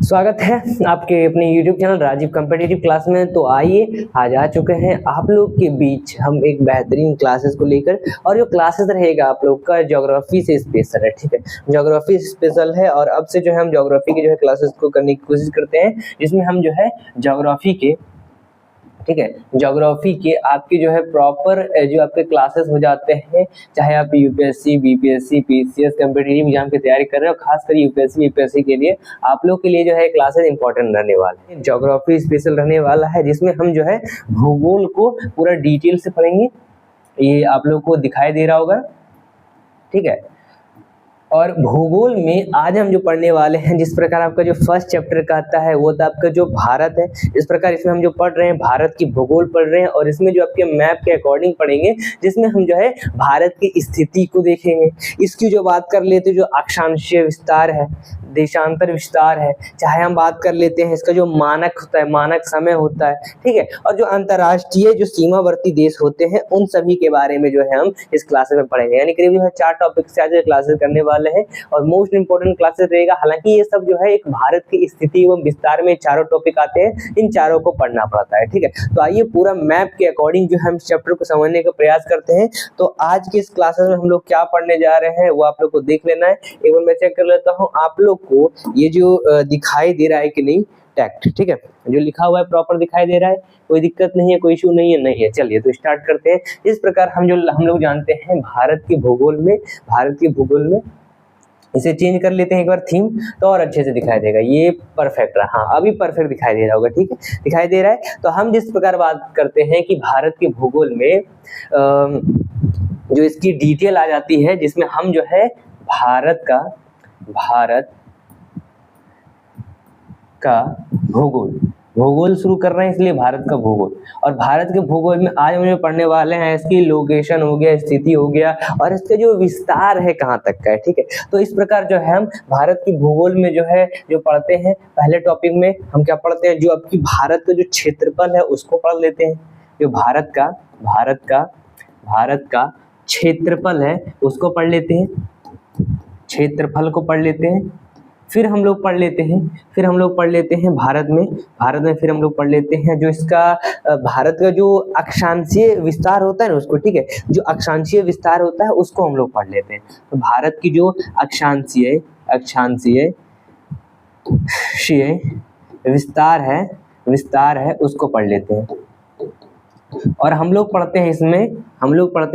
स्वागत है आपके अपने YouTube channel Rajiv competitive class में। तो आइए आज आ चुके हैं आप लोग के बीच हम एक बेहतरीन क्लासेस को लेकर, और जो क्लासेस रहेगा आप लोग का ज्योग्राफी से स्पेशल है। ठीक है, ज्योग्राफी स्पेशल है और अब से जो है हम ज्योग्राफी के जो है क्लासेस को करने की कोशिश करते हैं, जिसमें हम जो है ज्योग्राफी के ज्योग्राफी के आपके जो है प्रॉपर जो आपके क्लासेस हो जाते हैं, चाहे आप UPSC, BPSC, PCS competitive exam की तैयारी कर रहे हो, खासकर यूपीएससी बीपीएससी के लिए आप लोग के लिए जो है क्लासेस इंपॉर्टेंट रहने वाले हैं। ज्योग्राफी स्पेशल रहने वाला है, जिसमें हम जो है भूगोल को पूरा डिटेल से पढ़ेंगे। ये आप लोग को दिखाई दे रहा होगा, ठीक है। और भूगोल में आज हम जो पढ़ने वाले हैं, जिस प्रकार आपका जो फर्स्ट चैप्टर का आता है वो तो आपका जो भारत है, इस प्रकार इसमें हम जो पढ़ रहे हैं भारत की भूगोल पढ़ रहे हैं, और इसमें जो आपके मैप के अकॉर्डिंग पढ़ेंगे, जिसमें हम जो है भारत की स्थिति को देखेंगे। इसकी जो बात कर लेते हैं, जो अक्षांशीय विस्तार है, देशांतर विस्तार है, चाहे हम बात कर लेते हैं इसका जो मानक होता है, मानक समय होता है, ठीक है, और जो अंतर्राष्ट्रीय जो सीमावर्ती देश होते हैं उन सभी के बारे में जो है हम इस क्लासेस में पढ़ेंगे। यानी करीब जो है 4 टॉपिक से आज क्लासेस करने वाले हैं और मोस्ट इंपोर्टेंट क्लासेस रहेगा। हालांकि ये सब जो है एक भारत की स्थिति एवं विस्तार में चारों टॉपिक आते हैं, इन चारों को पढ़ना पड़ता है, ठीक है। तो आइए पूरा मैप के अकॉर्डिंग जो हम इस चैप्टर को समझने का प्रयास करते हैं। तो आज के इस क्लासेस में हम लोग क्या पढ़ने जा रहे हैं वो आप लोग को देख लेना है। एक बार मैं चेक कर लेता हूँ आप लोग को ये जो दिखाई दे रहा है कि नहीं, टेक्स्ट, ठीक है, जो लिखा हुआ है प्रॉपर दिखाई दे रहा है, कोई दिक्कत नहीं है, कोई इशू नहीं है, नहीं है। चलिए तो स्टार्ट करते हैं। इस प्रकार हम लोग जानते हैं भारत के भूगोल में इसे चेंज कर लेते हैं एक बार थीम, तो और अच्छे से दिखाई देगा। ये परफेक्ट रहा, हाँ अभी परफेक्ट दिखाई दे रहा होगा, ठीक है, दिखाई दे रहा है। तो हम जिस प्रकार बात करते हैं कि भारत के भूगोल में जो इसकी डिटेल आ जाती है, जिसमें हम जो है भारत का भूगोल शुरू कर रहे हैं, इसलिए भारत का भूगोल। और भारत के भूगोल में आज हम जो पढ़ने वाले हैं इसकी लोकेशन हो गया, स्थिति हो गया, और इसका जो विस्तार है कहाँ तक का है, ठीक है। तो इस प्रकार जो है हम भारत की भूगोल में जो है जो पढ़ते हैं, पहले टॉपिक में हम क्या पढ़ते हैं, जो आपकी भारत का जो क्षेत्रफल है उसको पढ़ लेते हैं। जो भारत का क्षेत्रफल है उसको पढ़ लेते हैं, क्षेत्रफल को पढ़ लेते हैं। फिर हम लोग पढ़ लेते हैं भारत में फिर हम लोग पढ़ लेते हैं जो इसका भारत का जो अक्षांशीय विस्तार होता है ना उसको, ठीक है, जो अक्षांशीय विस्तार होता है उसको हम लोग पढ़ लेते हैं। तो भारत की जो अक्षांशीय विस्तार है उसको पढ़ लेते हैं। और हम लोग पढ़ते हैं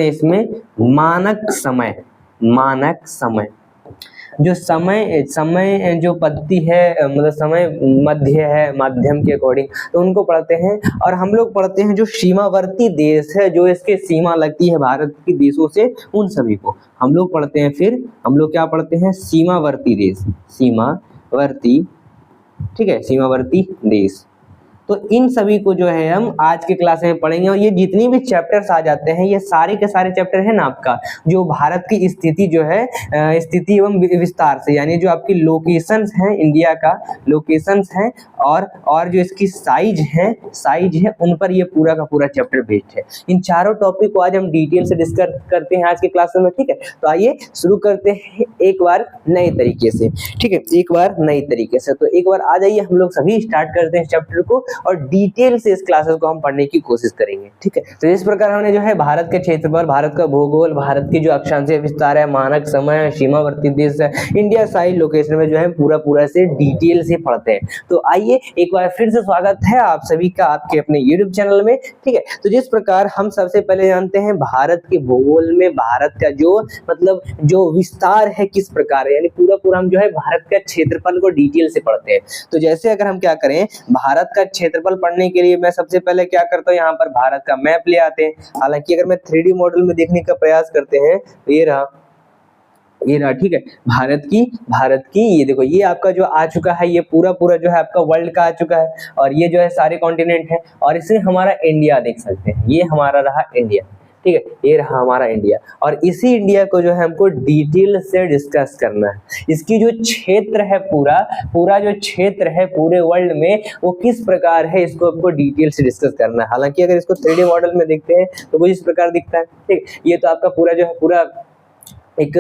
इसमें मानक समय, जो समय जो पद्धति है, मतलब समय मध्य है, माध्यम के अकॉर्डिंग, तो उनको पढ़ते हैं। और हम लोग पढ़ते हैं जो सीमावर्ती देश है, जो इसके सीमा लगती है भारत के देशों से, उन सभी को हम लोग पढ़ते हैं। फिर हम लोग क्या पढ़ते हैं, सीमावर्ती देश। तो इन सभी को जो है हम आज के क्लास में पढ़ेंगे। और ये जितनी भी चैप्टर्स आ जाते हैं, ये सारे के सारे चैप्टर है ना आपका जो भारत की स्थिति जो है, स्थिति एवं विस्तार से, यानी जो आपकी लोकेशंस हैं, इंडिया का लोकेशंस हैं, और जो इसकी साइज है उन पर ये पूरा का पूरा चैप्टर बेस्ड है। इन चारों टॉपिक को आज हम डिटेल से डिस्कस करते हैं आज के क्लास में, ठीक है। तो आइए शुरू करते हैं एक बार नए तरीके से, ठीक है, तो एक बार आ जाइए, हम लोग सभी स्टार्ट करते हैं इस चैप्टर को और डिटेल से इस क्लासेस को हम पढ़ने की कोशिश करेंगे, ठीक है। तो इस प्रकार हमने जो है भारत के क्षेत्रफल, भारत का भूगोल, भारत की जो अक्षांशीय विस्तार है, मानक समय, सीमावर्ती देश है, इंडिया साइड लोकेशन में जो है पूरा से डिटेल से पढ़ते हैं। तो आइए एक बार फिर से स्वागत है आप सभी का आपके अपने YouTube चैनल में, ठीक है। तो जिस प्रकार हम सबसे पहले जानते हैं भारत के भूगोल में भारत का जो मतलब जो विस्तार है किस प्रकार है, यानी पूरा हम जो है भारत का क्षेत्रफल को डिटेल से पढ़ते हैं। तो जैसे अगर हम क्या करें, भारत का क्षेत्रफल पढ़ने के लिए मैं सबसे पहले क्या करता हूँ, यहाँ पर भारत का मैप ले आते हैं। हालांकि अगर मैं 3D मॉडल में देखने का प्रयास करते हैं तो ये रहा, ठीक है, भारत की ये देखो, ये आपका जो आ चुका है, ये पूरा जो है आपका वर्ल्ड का आ चुका है, और ये जो है सारे कॉन्टिनेंट है, और इसे हमारा इंडिया देख सकते हैं, ये हमारा रहा इंडिया, ठीक है, ये रहा हमारा इंडिया। और इसी इंडिया को जो है हमको डिटेल से डिस्कस करना है। इसकी जो क्षेत्र है पूरा जो क्षेत्र है पूरे वर्ल्ड में वो किस प्रकार है, इसको हमको डिटेल से डिस्कस करना है। हालांकि अगर इसको 3D मॉडल में देखते हैं तो कुछ इस प्रकार दिखता है, ठीक। ये तो आपका पूरा जो है पूरा एक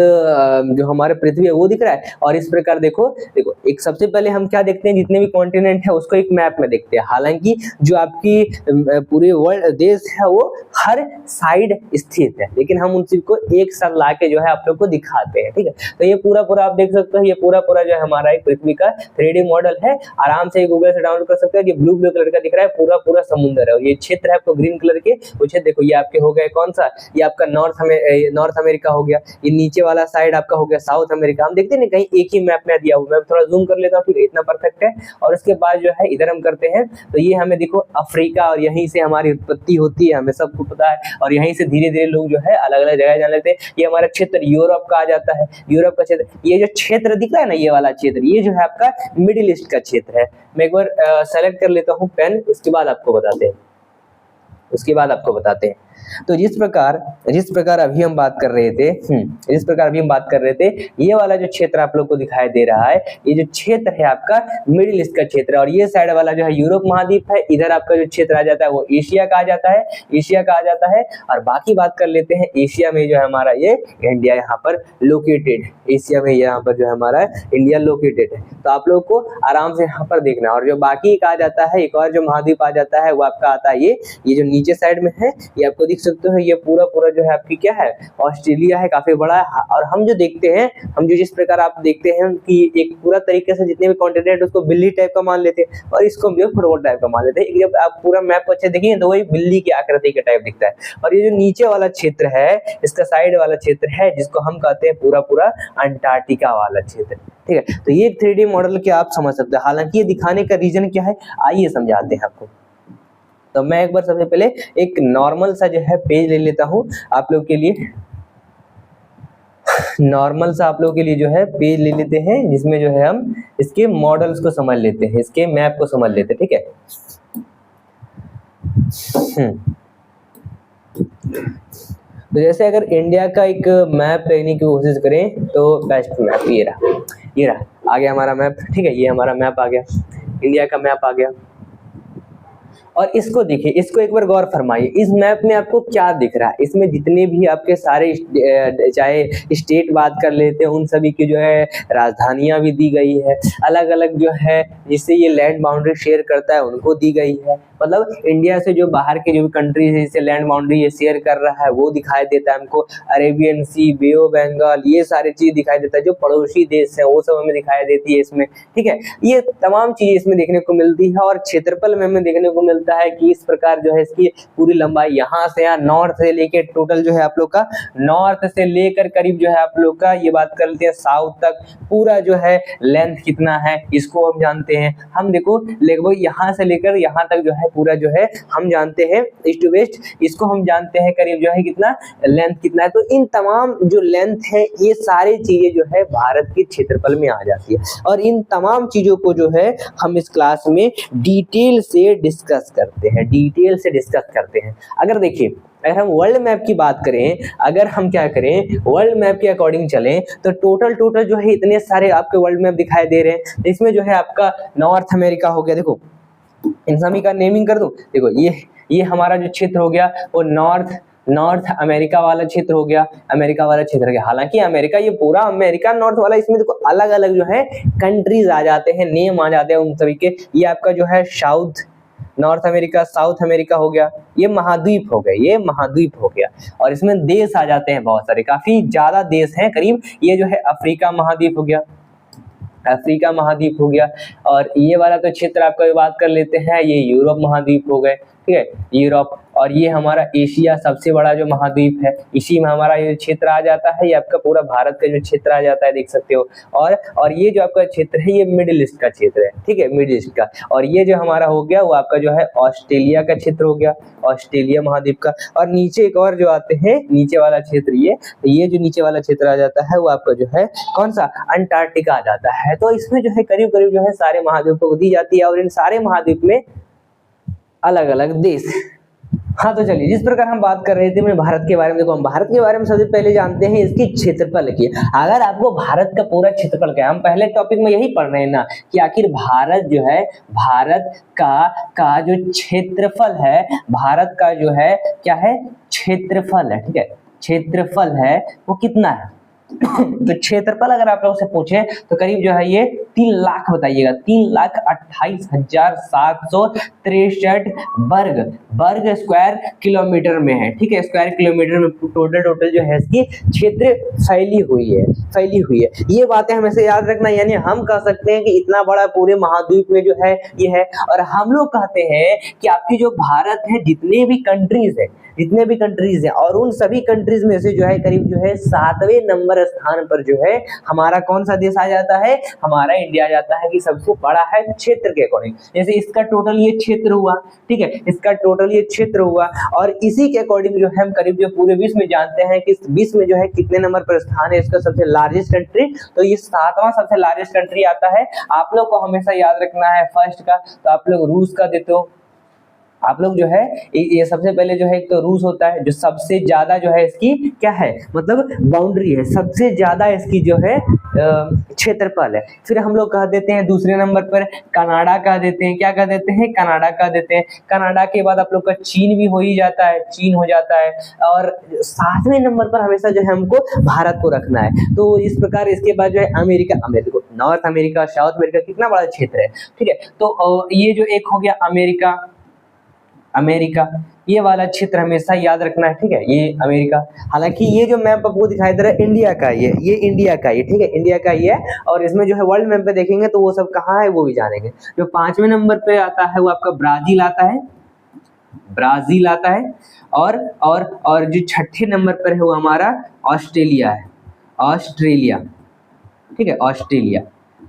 जो हमारे पृथ्वी है वो दिख रहा है। और इस प्रकार देखो देखो एक सबसे पहले हम क्या देखते हैं, जितने भी कॉन्टिनेंट है उसको एक मैप में देखते हैं। हालांकि जो आपकी पूरे वर्ल्ड देश है वो हर साइड स्थित है, लेकिन हम उन सबको एक साथ ला के जो है आप लोग को दिखाते हैं, ठीक है। तो ये पूरा पूरा आप देख सकते हो, ये पूरा पूरा जो है हमारा एक पृथ्वी का 3D मॉडल है। आराम से गूगल से डाउनलोड कर सकते हैं। ये ब्लू ब्लू कलर का दिख रहा है, पूरा पूरा समुद्र है। और ये क्षेत्र है आपको ग्रीन कलर के, वो क्षेत्र देखो ये आपके हो गए कौन सा, ये आपका नॉर्थ अमेरिका हो गया। ये नीचे वाला साइड आपका हो गया साउथ अमेरिका। हम देखते हैं ना कहीं एक ही मैप में दिया हुआ, मैं थोड़ा जूम कर लेता हूँ, ठीक है, इतना परफेक्ट है। और उसके बाद जो है इधर हम करते हैं तो ये हमें देखो अफ्रीका, और यहीं से हमारी उत्पत्ति होती है, हमें सबको पता है। और यहीं से धीरे धीरे लोग जो है अलग अलग जगह जाने लगते हैं। ये हमारा क्षेत्र यूरोप का आ जाता है, यूरोप का क्षेत्र। ये जो क्षेत्र दिख रहा है ना, ये वाला क्षेत्र, ये जो है आपका मिडिल ईस्ट का क्षेत्र है। मैं एक बार सेलेक्ट कर लेता हूँ पेन, उसके बाद आपको बताते हैं, उसके बाद आपको बताते हैं। तो जिस प्रकार अभी हम बात कर रहे थे, जिस प्रकार अभी हम बात कर रहे थे, ये वाला जो क्षेत्र आप लोग को दिखाई दे रहा है, ये जो क्षेत्र है आपका मिडिल ईस्ट का क्षेत्र। और ये साइड वाला जो है यूरोप महाद्वीप है। इधर आपका जो क्षेत्र आ जाता है वो एशिया का आ जाता है, एशिया का आ जाता है। और बाकी बात कर लेते हैं, एशिया में जो है हमारा ये इंडिया यहाँ पर लोकेटेड, एशिया में यहाँ पर जो है हमारा इंडिया लोकेटेड है। तो आप लोग को आराम से यहाँ पर देखना। और जो बाकी एक आ जाता है, एक और जो महाद्वीप आ जाता है वो आपका आता है ये जो नीचे साइड में है, ये आपको दिख सकते हो, ये पूरा पूरा जो है आपकी क्या है, ऑस्ट्रेलिया है, काफी बड़ा है। और हम जो देखते हैं, हम जो जिस प्रकार आप देखते हैं कि एक पूरा तरीके से जितने भी कॉन्टिनेंट उसको बिल्ली टाइप का मान लेते हैं, और इसको हम जो फुटबॉल टाइप का मान लेते हैं। जब आप पूरा मैप अच्छे देखेंगे तो वही बिल्ली की आकृति के टाइप दिखता है। और ये जो नीचे वाला क्षेत्र है, इसका साइड वाला क्षेत्र है, जिसको हम कहते हैं पूरा पूरा अंटार्कटिका वाला क्षेत्र, ठीक है। तो ये 3D मॉडल के आप समझ सकते हैं। हालांकि ये दिखाने का रीजन क्या है, आइए समझाते हैं आपको। तो मैं एक बार सबसे पहले एक नॉर्मल सा जो है पेज ले लेता हूं आप लोग के लिए, नॉर्मल सा आप लोग के लिए जो है पेज ले लेते हैं, जिसमें जो है हम इसके मॉडल्स को समझ लेते हैं, इसके मैप को समझ लेते हैं, ठीक है। तो जैसे अगर इंडिया का एक मैप लेने की कोशिश करें तो बेस्ट मैप ये रहा, आ गया हमारा मैप, ठीक है। ये हमारा मैप आ गया, इंडिया का मैप आ गया। और इसको देखिए, इसको एक बार गौर फरमाइए, इस मैप में आपको क्या दिख रहा है। इसमें जितने भी आपके सारे चाहे स्टेट बात कर लेते हैं, उन सभी की जो है राजधानियां भी दी गई है, अलग अलग जो है जिससे ये लैंड बाउंड्री शेयर करता है उनको दी गई है। मतलब इंडिया से जो बाहर के जो भी कंट्रीज है जिससे लैंड बाउंड्री ये शेयर कर रहा है वो दिखाई देता है हमको। Arabian sea, bay of Bengal, ये सारी चीज दिखाई देता है। जो पड़ोसी देश है वो सब हमें दिखाई देती है इसमें, ठीक है। ये तमाम चीजें इसमें देखने को मिलती है। और क्षेत्रफल में हमें देखने को मिलता है कि इस प्रकार जो है इसकी पूरी लंबाई यहाँ से यहाँ नॉर्थ से लेकर टोटल जो है आप लोग का, नॉर्थ से लेकर करीब जो है आप लोग का, ये बात कर लेते हैं साउथ तक, पूरा जो है लेंथ कितना है इसको हम जानते हैं। हम देखो लगभग यहाँ से लेकर यहाँ तक जो है पूरा जो है हम जानते हैं, ईस्ट टू वेस्ट, इसको हम जानते हैं करीब जो है कितना लेंथ कितना है। तो इन तमाम जो लेंथ है ये सारी चीजें जो है भारत के क्षेत्रफल में आ जाती है। और इन तमाम चीजों को जो है हम इस क्लास में डिटेल से डिस्कस करते हैं, डिटेल से डिस्कस करते हैं। अगर देखिए, अगर हम वर्ल्ड मैप की बात करें, अगर हम क्या करें वर्ल्ड मैप के अकॉर्डिंग चलें, तो टोटल जो है इतने सारे आपके वर्ल्ड मैप दिखाई दे रहे हैं। इसमें जो है आपका नॉर्थ अमेरिका हो गया, देखो इन सभी का नेमिंग कर दूं, देखो ये हमारा जो क्षेत्र हो गया वो नॉर्थ अमेरिका वाला क्षेत्र हो गया, अमेरिका वाला क्षेत्र हो गया। हालांकि अमेरिका, ये पूरा अमेरिका नॉर्थ वाला, इसमें देखो अलग अलग जो है कंट्रीज आ जाते हैं, नेम आ जाते हैं उन सभी के। ये आपका जो है south north America, south America हो गया, ये महाद्वीप हो गए, ये महाद्वीप हो गया। और इसमें देश आ जाते हैं बहुत सारे, काफी ज्यादा देश हैं करीब। ये जो है अफ्रीका महाद्वीप हो गया, अफ्रीका महाद्वीप हो गया। और ये वाला तो क्षेत्र आपका बात कर लेते हैं, ये यूरोप महाद्वीप हो गए, ठीक है, यूरोप। और ये हमारा एशिया सबसे बड़ा जो महाद्वीप है, इसी में हमारा ये क्षेत्र आ जाता है। ये आपका पूरा भारत का जो क्षेत्र आ जाता है, देख सकते हो। और ये जो आपका क्षेत्र है ये मिडिल ईस्ट का क्षेत्र है, ठीक है, मिडिल ईस्ट का। और ये जो हमारा हो गया वो आपका जो है ऑस्ट्रेलिया का क्षेत्र हो गया, ऑस्ट्रेलिया महाद्वीप का। और नीचे एक और जो आते हैं, नीचे वाला क्षेत्र, ये जो नीचे वाला क्षेत्र आ जाता है वो आपका जो है कौन सा, अंटार्कटिका आ जाता है। तो इसमें जो है करीब करीब जो है सारे महाद्वीपों को दी जाती है। और इन सारे महाद्वीप में अलग अलग देश। हाँ, तो चलिए, जिस प्रकार हम बात कर रहे थे मैं भारत के बारे में, देखो हम भारत के बारे में सबसे पहले जानते हैं इसकी क्षेत्रफल की। अगर आपको भारत का पूरा क्षेत्रफल क्या है, हम पहले टॉपिक में यही पढ़ रहे हैं ना कि आखिर भारत जो है, भारत का जो क्षेत्रफल है, भारत का जो है क्या है, क्षेत्रफल है, ठीक है, क्षेत्रफल है वो कितना है। तो क्षेत्रफल अगर आप लोग से पूछे तो करीब जो है ये 3 लाख बताइएगा, 3,28,763 वर्ग स्क्वायर किलोमीटर में है। ठीक है, स्क्वायर किलोमीटर में टोटल जो है इसकी क्षेत्र फैली हुई है। ये बातें हमेशा याद रखना, यानी हम कह सकते हैं कि इतना बड़ा पूरे महाद्वीप में जो है ये है, और हम लोग कहते हैं कि आपकी जो भारत है जितने भी कंट्रीज है और उन सभी कंट्रीज में से जो है करीब जो है 7वें नंबर स्थान पर जो है हमारा कौन सा देश आ जाता है, हमारा इंडिया आ जाता है कि सबसे बड़ा है क्षेत्र के अकॉर्डिंग। जैसे इसका टोटल ये क्षेत्र हुआ, ठीक है, इसका टोटल ये क्षेत्र हुआ, और इसी के अकॉर्डिंग जो है हम करीब जो पूरे विश्व में जानते हैं कि विश्व में जो है कितने नंबर पर स्थान है इसका सबसे लार्जेस्ट कंट्री, तो ये 7वां सबसे लार्जेस्ट कंट्री आता है। आप लोग को हमेशा याद रखना है फर्स्ट का, तो आप लोग रूस का देते हो, आप लोग जो है ये सबसे पहले जो है एक तो रूस होता है जो सबसे ज्यादा जो है इसकी क्या है, मतलब बाउंड्री है, सबसे ज्यादा इसकी जो है क्षेत्रफल है। फिर हम लोग कह देते हैं दूसरे नंबर पर कनाडा कह देते हैं, क्या कह देते हैं, कनाडा कह देते हैं। कनाडा के बाद आप लोग का चीन भी हो ही जाता है, चीन हो जाता है, और 7वें नंबर पर हमेशा जो है हमको भारत को रखना है। तो इस प्रकार इसके बाद जो है America, north America, south America कितना बड़ा क्षेत्र है, ठीक है। तो ये जो एक हो गया अमेरिका, ये वाला क्षेत्र हमेशा याद रखना है, ठीक है, ये अमेरिका। हालांकि ये जो मैप आपको दिखाई दे रहा है इंडिया का, ये इंडिया का, ये ठीक है, इंडिया का ही है, और इसमें जो है वर्ल्ड मैप पे देखेंगे तो वो सब कहाँ है वो भी जानेंगे। जो 5वें नंबर पे आता है वो आपका ब्राजील आता है, और जो 6ठे नंबर पर है वो हमारा ऑस्ट्रेलिया है, ठीक है, ऑस्ट्रेलिया।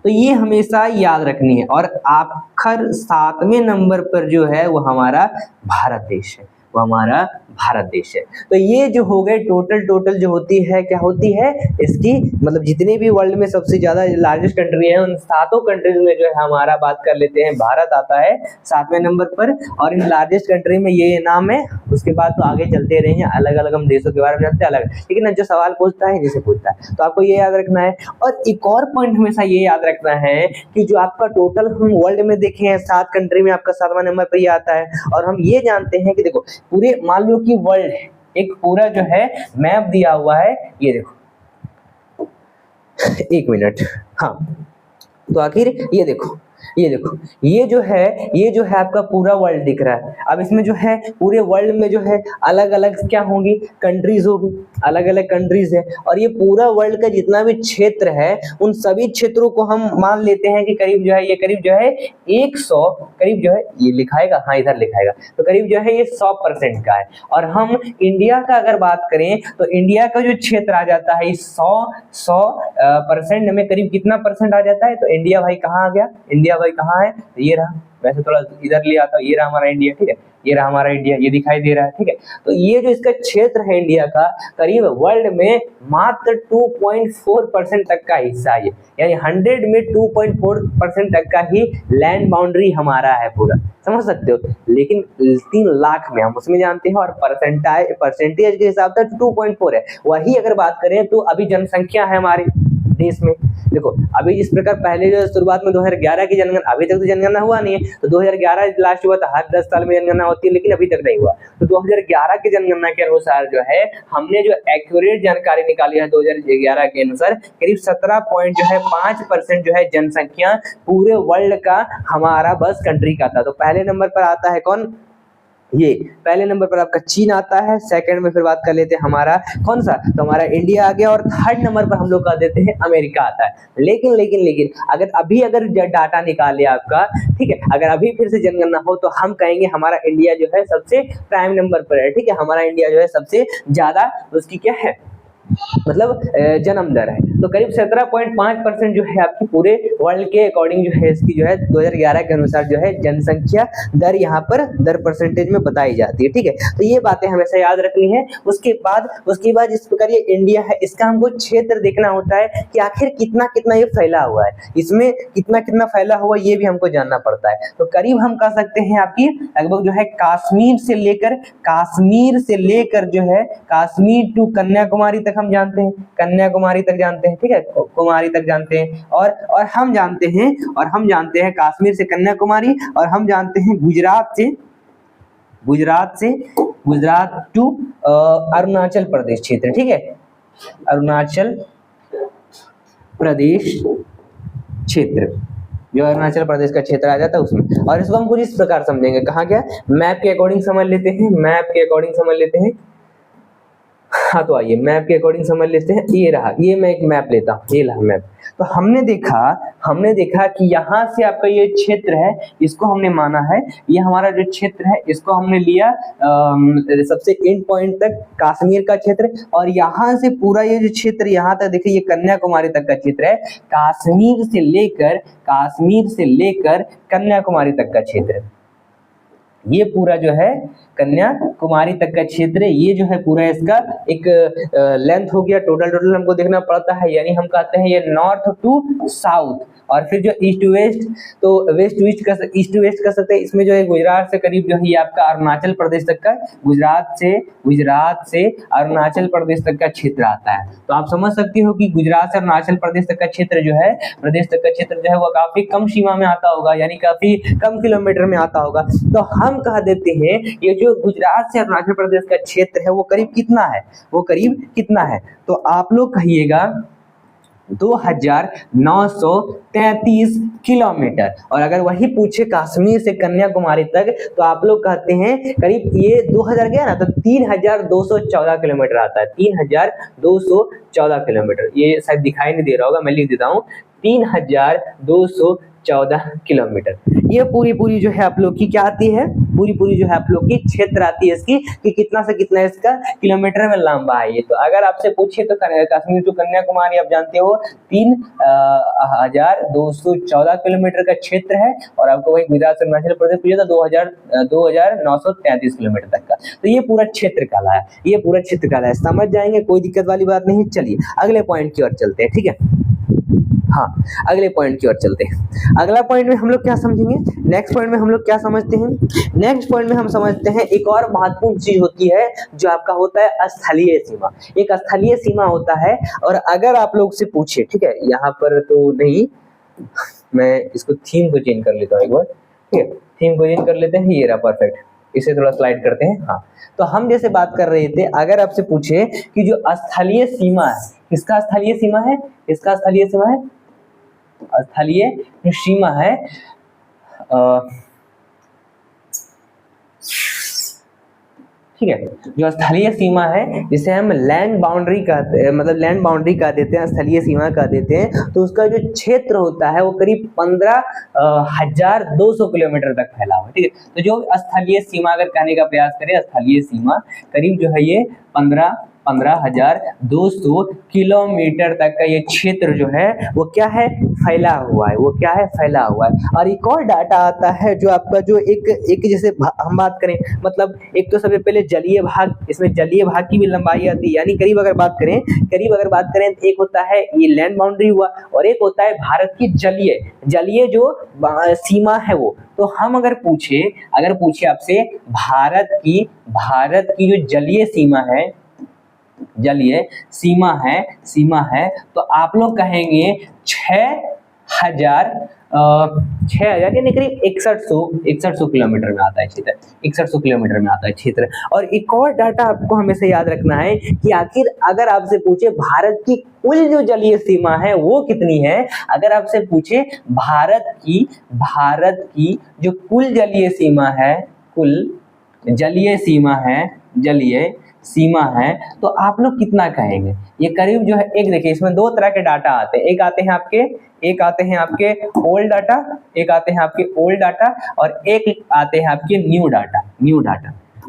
तो ये हमेशा याद रखनी है। और आखिर 7वें नंबर पर जो है वो हमारा भारत देश है, तो ये जो हो गए टोटल जो होती है, क्या होती है इसकी, मतलब जितने भी वर्ल्ड में सबसे ज्यादा लार्जेस्ट कंट्री है उन 7 कंट्रीज में जो है हमारा बात कर लेते हैं, भारत आता है 7वें नंबर पर, और इन लार्जेस्ट कंट्री में ये नाम है। उसके बाद तो आगे चलते रहेंगे, अलग अलग हम देशों के बारे में जानते हैं अलग, लेकिन जो सवाल पूछता है जिसे पूछता है, तो आपको ये याद रखना है। और एक और पॉइंट हमेशा ये याद रखना है कि जो आपका टोटल हम वर्ल्ड में देखे हैं 7 कंट्री में आपका 7वां नंबर पर ये आता है। और हम ये जानते हैं कि देखो पूरे मान लो कि वर्ल्ड एक पूरा जो है मैप दिया हुआ है, ये देखो 1 मिनट, हाँ, तो आखिर ये देखो ये जो है आपका पूरा वर्ल्ड दिख रहा है। अब इसमें जो है पूरे वर्ल्ड में जो है अलग अलग क्या होंगी, कंट्रीज होगी, अलग अलग कंट्रीज है, और ये पूरा वर्ल्ड का जितना भी क्षेत्र है उन सभी क्षेत्रों को हम मान लेते हैं कि करीब जो है 100, करीब जो है ये लिखाएगा, हाँ इधर लिखाएगा, तो करीब जो है ये 100% का है। और हम इंडिया का अगर बात करें तो इंडिया का जो क्षेत्र आ जाता है 100% में करीब कितना परसेंट आ जाता है, तो इंडिया भाई कहाँ आ गया, इंडिया भाई कहाँ है, तो ये रहा, वैसे थोड़ा इधर ले आता हूँ, ये रहा हमारा इंडिया, ठीक है, ये रहा हमारा इंडिया, ये दिखाई दे रहा है, ठीक है। तो ये जो इसका क्षेत्र है इंडिया का करीब वर्ल्ड में मात्र 2.4% तक का हिस्सा है, यानी 100 में 2.4% तक का ही लैंड बाउंड्री हमारा है पूरा, समझ सकते हो। लेकिन 3 लाख में हम उसमें जानते हैं, और परसेंटेज के हिसाब से 2.4 है। वही अगर बात करें तो अभी जनसंख्या है हमारे देश में, देखो अभी जिस प्रकार पहले जो शुरुआत में 2011 की जनगणना, अभी तक तो जनगणना हुआ नहीं है, तो 2011 लास्ट हुआ था, हर 10 साल में जनगणना होती है, लेकिन अभी तक नहीं हुआ। तो 2011 की जनगणना के अनुसार जो है हमने जो एक्यूरेट जानकारी निकाली है 2011 के अनुसार करीब 17.5% जो है जनसंख्या पूरे वर्ल्ड का हमारा बस कंट्री का था। तो पहले नंबर पर आता है कौन, ये पहले नंबर पर आपका चीन आता है, सेकंड में फिर बात कर लेते हैं हमारा कौन सा, तो हमारा इंडिया आ गया, और थर्ड नंबर पर हम लोग कह देते हैं अमेरिका आता है। लेकिन अगर डाटा निकाले आपका, ठीक है, अगर अभी फिर से जनगणना हो तो हम कहेंगे हमारा इंडिया जो है सबसे प्राइम नंबर पर है, ठीक है, हमारा इंडिया जो है सबसे ज्यादा उसकी क्या है, मतलब जन्म दर है। तो करीब 17.5% जो है आपकी पूरे वर्ल्ड के अकॉर्डिंग जो है इसकी जो है 2011 के अनुसार जो है जनसंख्या दर यहाँ पर दर परसेंटेज में बताई जाती है, ठीक है। तो ये बातें हमेशा याद रखनी है। उसके बाद इस प्रकार ये इंडिया है, इसका हमको क्षेत्र देखना होता है कि आखिर कितना ये फैला हुआ है, इसमें कितना फैला हुआ ये भी हमको जानना पड़ता है। तो करीब हम कह सकते हैं आपकी लगभग जो है कश्मीर से लेकर जो है कश्मीर टू कन्याकुमारी तक हम जानते हैं, कन्याकुमारी तक जानते हैं, ठीक है, कुमारी तक जानते हैं, और हम जानते हैं कश्मीर से कन्याकुमारी, और हम जानते हैं गुजरात टू अरुणाचल प्रदेश क्षेत्र, ठीक है, अरुणाचल प्रदेश क्षेत्र, जो अरुणाचल प्रदेश का क्षेत्र आ जाता है उसमें। और इसको हम कुछ इस प्रकार समझेंगे, कहाँ क्या मैप के अकॉर्डिंग समझ लेते हैं, मैप के अकॉर्डिंग समझ लेते हैं। हाँ तो आइए मैप के अकॉर्डिंग समझ लेते हैं। ये रहा, ये मैं एक मैप लेता हूँ, ये रहा मैप। तो हमने देखा कि यहाँ से आपका ये क्षेत्र है, इसको हमने माना है, ये हमारा जो क्षेत्र है इसको हमने लिया सबसे एंड पॉइंट तक कश्मीर का क्षेत्र, और यहाँ से पूरा ये जो क्षेत्र यहाँ तक देखिए, ये कन्याकुमारी तक का क्षेत्र है, कश्मीर से लेकर कन्याकुमारी तक का क्षेत्र, ये पूरा जो है कन्याकुमारी तक का क्षेत्र है। ये जो है पूरा इसका एक लेंथ हो गया, टोटल हमको देखना पड़ता है, यानी हम कहते हैं ये नॉर्थ टू साउथ, और फिर जो ईस्ट टू वेस्ट, तो ईस्ट टू वेस्ट कर सकते हैं। इसमें जो है गुजरात से करीब जो है ये आपका अरुणाचल प्रदेश तक का, गुजरात से अरुणाचल प्रदेश तक का क्षेत्र आता है। तो आप समझ सकते हो कि गुजरात से अरुणाचल प्रदेश तक का क्षेत्र जो है, वो काफी कम सीमा में आता होगा, यानी काफी कम किलोमीटर में आता होगा। तो हम कह देते हैं ये जो गुजरात से अरुणाचल प्रदेश का क्षेत्र है वो करीब कितना है, तो आप लोग कहिएगा 2933 किलोमीटर। और अगर वही पूछे कश्मीर से कन्याकुमारी तक, तो आप लोग कहते हैं करीब ये 2000 गया ना, तो 3214 किलोमीटर आता है, 3214 किलोमीटर। ये शायद दिखाई नहीं दे रहा होगा, मैं लिख देता हूँ 3214 किलोमीटर। ये पूरी जो है आप लोग की क्या आती है, पूरी जो है आप लोग की क्षेत्र आती है इसकी, कि कितना से कितना इसका किलोमीटर में लंबा है ये। तो अगर आपसे पूछे तो कश्मीर टू कन्याकुमारी आप जानते हो 3214 किलोमीटर का क्षेत्र है, और आपको वही गुजरात से अरुणाचल प्रदेश पूछा था 2933 किलोमीटर तक का। तो ये पूरा क्षेत्र कहलाया है, समझ जाएंगे, कोई दिक्कत वाली बात नहीं। चलिए अगले पॉइंट की ओर चलते हैं, ठीक है। हाँ, अगले पॉइंट की ओर चलते हैं। अगला पॉइंट में हम लोग क्या समझेंगे, नेक्स्ट पॉइंट में हम लोग क्या समझते हैं, नेक्स्ट पॉइंट में हम समझते हैं एक और महत्वपूर्ण चीज होती है जो आपका होता है स्थलीय सीमा। एक स्थलीय सीमा होता है, और अगर आप लोग से पूछे, ठीक है, यहाँ पर तो नहीं, मैं इसको थीम को चेंज कर लेता हूँ एक बार, ठीक है, थीम को चेंज कर लेते हैं, ये रहा परफेक्ट, इसे थोड़ा स्लाइड करते हैं। हाँ, तो हम जैसे बात कर रहे थे, अगर आपसे पूछे कि जो स्थलीय सीमा है, किसका स्थलीय सीमा है, इसका स्थलीय सीमा है, स्थलीय जो सीमा है, ठीक है, जो स्थलीय सीमा है जिसे हम लैंड बाउंड्री कहते हैं, मतलब लैंड बाउंड्री कह देते हैं, स्थलीय सीमा कह देते हैं, तो उसका जो क्षेत्र होता है वो करीब 15,200 किलोमीटर तक फैला हुआ है, ठीक है। तो जो स्थलीय सीमा अगर कहने का प्रयास करें, स्थलीय सीमा करीब जो है ये 15,200 किलोमीटर तक का ये क्षेत्र जो है वो क्या है, फैला हुआ है, और एक और डाटा आता है जो आपका जो एक जैसे हम बात करें, मतलब एक तो सबसे पहले जलीय भाग, इसमें जलीय भाग की भी लंबाई आती है, यानी करीब अगर बात करें तो एक होता है ये लैंड बाउंड्री हुआ, और एक होता है भारत की जलीय जो सीमा है वो। तो हम अगर पूछे आपसे भारत की जो जलीय सीमा है, तो आप लोग कहेंगे 6,000 यानी करीब 6100 किलोमीटर में आता है क्षेत्र, 6100 किलोमीटर में आता है क्षेत्र। और एक और डाटा आपको हमेशा याद रखना है कि आखिर अगर आपसे पूछे भारत की कुल जो जलीय सीमा है वो कितनी है, अगर आपसे पूछे भारत की जो कुल जलीय सीमा है, तो आप लोग कितना कहेंगे। ये करीब जो है, एक देखिए इसमें दो तरह के डाटा आते हैं, एक आते हैं आपके ओल्ड डाटा, और एक आते हैं आपके न्यू डाटा।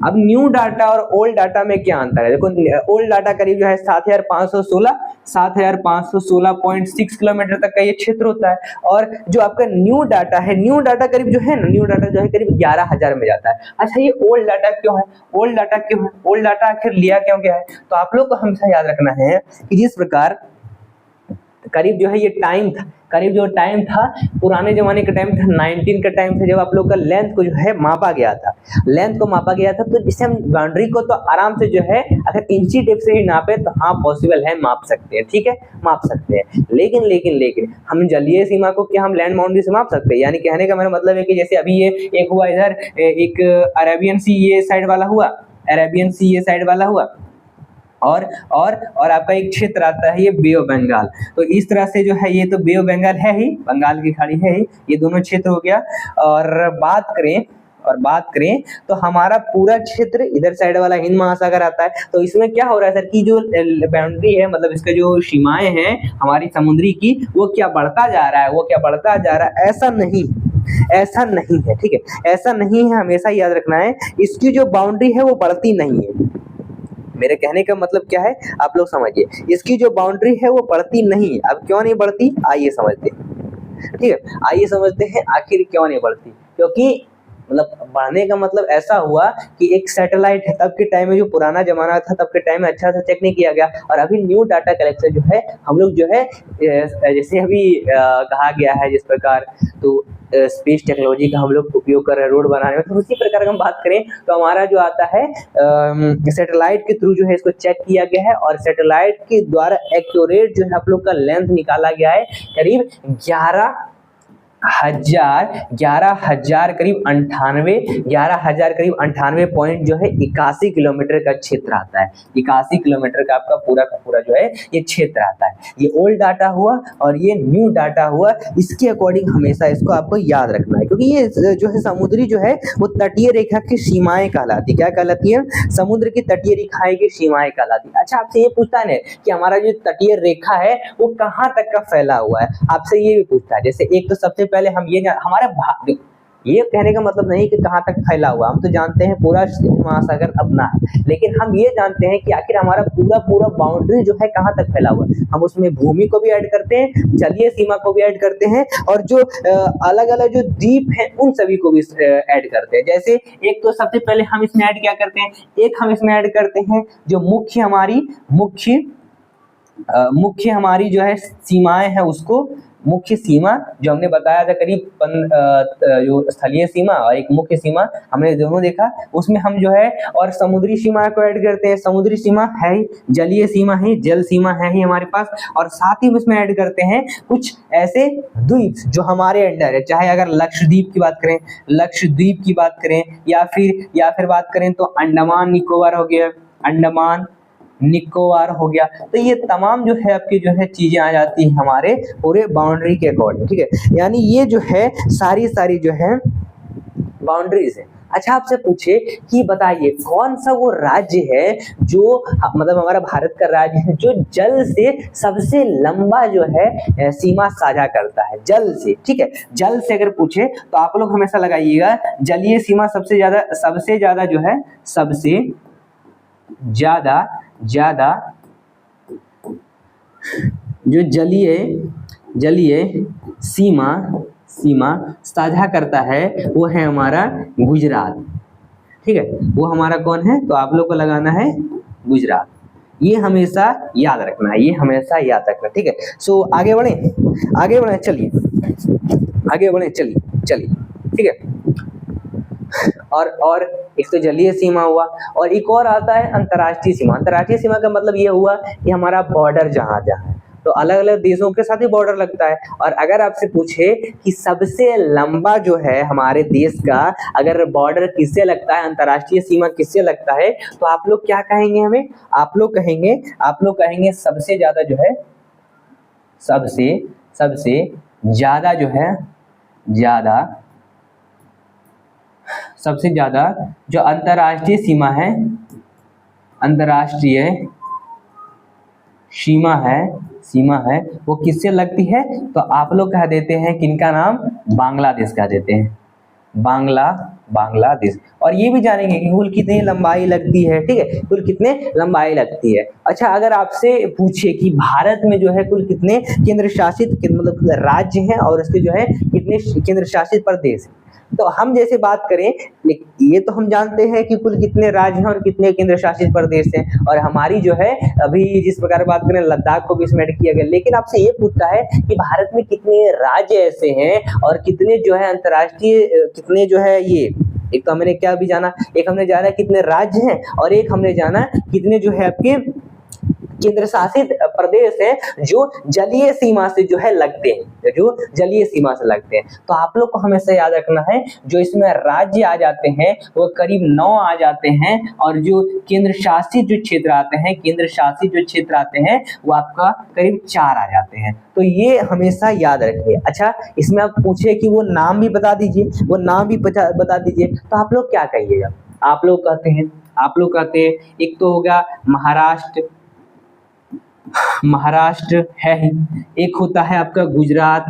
अब न्यू डाटा और ओल्ड डाटा में क्या अंतर है, देखो ओल्ड डाटा करीब जो है 7,516.6 किलोमीटर तक का ये क्षेत्र होता है, और जो आपका न्यू डाटा करीब जो है करीब 11,000 में जाता है। अच्छा, ये ओल्ड डाटा क्यों है, ओल्ड डाटा आखिर लिया क्यों गया है, तो आप लोग को हमेशा याद रखना है कि जिस प्रकार करीब जो है ये टाइम था पुराने जमाने का टाइम था, 19 का टाइम था, जब आप लोग का लेंथ को जो है मापा गया था, तो जिससे हम बाउंड्री को तो आराम से जो है अगर इंची टेप से ही नापे तो हाँ पॉसिबल है, माप सकते हैं, ठीक है, माप सकते हैं। लेकिन हम जलीय सीमा को क्या हम लैंड बाउंड्री से माप सकते हैं, यानी कहने का मेरा मतलब है कि जैसे अभी ये एक हुआ इधर, एक अरेबियन सी ये साइड वाला हुआ, और आपका एक क्षेत्र आता है ये बे ऑफ बंगाल। तो इस तरह से जो है ये तो बे ऑफ बंगाल है ही, बंगाल की खाड़ी है ही, ये दोनों क्षेत्र हो गया। और बात करें तो हमारा पूरा क्षेत्र इधर साइड वाला हिंद महासागर आता है। तो इसमें क्या हो रहा है सर कि जो बाउंड्री है, मतलब इसका जो सीमाएं हैं हमारी समुद्री की, वो क्या बढ़ता जा रहा है, ऐसा नहीं है, ठीक है, ऐसा नहीं है, हमेशा याद रखना है। इसकी जो बाउंड्री है वो बढ़ती नहीं है। मेरे कहने का मतलब क्या है आप लोग समझिए, इसकी जो बाउंड्री है वो बढ़ती नहीं है। अब क्यों नहीं बढ़ती, आइए समझते हैं, ठीक है, आइए समझते हैं आखिर क्यों नहीं बढ़ती। क्योंकि मतलब बढ़ने का मतलब ऐसा हुआ कि एक सैटेलाइट है, तब के टाइम में जो पुराना जमाना था तब के टाइम में अच्छा से चेक नहीं किया गया, और अभी न्यू डाटा कलेक्शन जो है हम लोग जो है जैसे अभी कहा गया है जिस प्रकार, तो स्पेस टेक्नोलॉजी का हम लोग उपयोग कर रहे हैं रोड बनाने में। तो उसी प्रकार का हम बात करें तो हमारा जो आता है सैटेलाइट के थ्रू जो है इसको चेक किया गया है, और सैटेलाइट के द्वारा एक्यूरेट जो है आप लोग का लेंथ निकाला गया है करीब 11,000 करीब 98 पॉइंट जो है 81 किलोमीटर का क्षेत्र आता है। 81 किलोमीटर का आपका पूरा का पूरा जो है ये क्षेत्र आता है। ये ओल्ड डाटा हुआ और ये न्यू डाटा हुआ, इसके अकॉर्डिंग हमेशा इसको आपको याद रखना है, क्योंकि ये जो है समुद्री जो है वो तटीय रेखा की सीमाएं कहलाती है। क्या कहलाती है, समुद्र की तटीय रेखाएं की सीमाएं कहलाती है। अच्छा, आपसे ये पूछता है कि हमारा जो तटीय रेखा है वो कहाँ तक का फैला हुआ है, आपसे ये भी पूछता है। जैसे एक तो सबसे पहले हम ये ये कहने का मतलब नहीं कि कहाँ तक फैला हुआ, हम तो जानते हैं पूरा महासागर अपना है, लेकिन हम ये जानते हैं कि आखिर हमारा पूरा बाउंड्री जो है कहाँ तक फैला हुआ है। हम उसमें भूमि को भी ऐड करते हैं, जलीय सीमा को भी ऐड करते हैं, और जो अलग अलग जो द्वीप हैं उन सभी को भी ऐड करते हैं। जैसे एक तो सबसे पहले हम इसमें ऐड क्या करते हैं, एक हम इसमें ऐड करते हैं जो मुख्य हमारी जो है सीमाएं हैं, उसको मुख्य सीमा जो हमने बताया था करीब जो स्थलीय सीमा और एक मुख्य सीमा हमने दोनों देखा, उसमें हम जो है और समुद्री सीमा को ऐड करते हैं। समुद्री सीमा है ही, जलीय सीमा है, जल सीमा है ही हमारे पास, और साथ ही उसमें ऐड करते हैं कुछ ऐसे द्वीप जो हमारे अंडर है। चाहे अगर लक्षद्वीप की बात करें या फिर बात करें तो अंडमान निकोबार हो गया, अंडमान निकोबार हो गया। तो ये तमाम जो है आपकी जो है चीजें आ जाती है हमारे पूरे बाउंड्री के अकॉर्डिंग, ठीक है। यानी ये जो है सारी जो है बाउंड्रीज है। अच्छा, आपसे पूछे कि बताइए कौन सा वो राज्य है जो मतलब हमारा भारत का राज्य है जो जल से सबसे लंबा जो है सीमा साझा करता है, जल से, ठीक है। जल से अगर पूछे तो आप लोग हमेशा लगाइएगा जलीय सीमा सबसे ज्यादा जो है सबसे ज्यादा जो जलीय सीमा साझा करता है वो है हमारा गुजरात, ठीक है। वो हमारा कौन है, तो आप लोग को लगाना है गुजरात। ये हमेशा याद रखना है, ठीक है। सो आगे बढ़े चलिए, ठीक है। और एक तो जलीय सीमा हुआ, और एक और आता है अंतर्राष्ट्रीय सीमा। अंतर्राष्ट्रीय सीमा का मतलब ये हुआ कि हमारा बॉर्डर जहाँ है, तो अलग अलग देशों के साथ ही बॉर्डर लगता है। और अगर आपसे पूछे कि सबसे लंबा जो है हमारे देश का अगर बॉर्डर किससे लगता है, अंतर्राष्ट्रीय सीमा किससे लगता है, तो आप लोग क्या कहेंगे हमें, आप लोग कहेंगे सबसे ज्यादा जो है सबसे ज्यादा जो अंतर्राष्ट्रीय सीमा है वो किससे लगती है, तो आप लोग कह देते हैं किनका नाम, बांग्लादेश कह देते हैं, बांग्लादेश। और ये भी जानेंगे कि कुल कितनी लंबाई लगती है, ठीक है, कुल कितने लंबाई लगती है। अच्छा, अगर आपसे पूछे कि भारत में जो है कुल कितने केंद्र शासित मतलब राज्य हैं और उसके जो है कितने केंद्र शासित प्रदेश, तो हम जैसे बात करें, ये तो हम जानते हैं कि कुल कितने राज्य हैं और कितने केंद्र शासित प्रदेश हैं, और हमारी जो है अभी जिस प्रकार बात करें लद्दाख को भी इसमें ऐड किया गया। लेकिन आपसे ये पूछता है कि भारत में कितने राज्य ऐसे हैं और कितने जो है अंतर्राष्ट्रीय, कितने जो है ये, एक तो हमने क्या भी जाना, एक हमने जाना कितने राज्य हैं और एक हमने जाना कितने जो है आपके केंद्र शासित प्रदेश है जो जलीय सीमा से जो है लगते हैं, जो जलीय सीमा से लगते हैं। तो आप लोग को हमेशा याद रखना है जो इसमें राज्य आ जाते हैं वो करीब 9 आ जाते हैं, और जो केंद्र शासित जो क्षेत्र आते हैं, केंद्र शासित जो क्षेत्र आते हैं वो आपका करीब 4 आ जाते हैं। तो ये हमेशा याद रखिए। अच्छा, इसमें आप पूछे कि वो नाम भी बता दीजिए, वो नाम भी बता दीजिए, तो आप लोग क्या कहिएगा? आप लोग कहते हैं एक तो हो गया महाराष्ट्र, महाराष्ट्र है ही, एक होता है आपका गुजरात,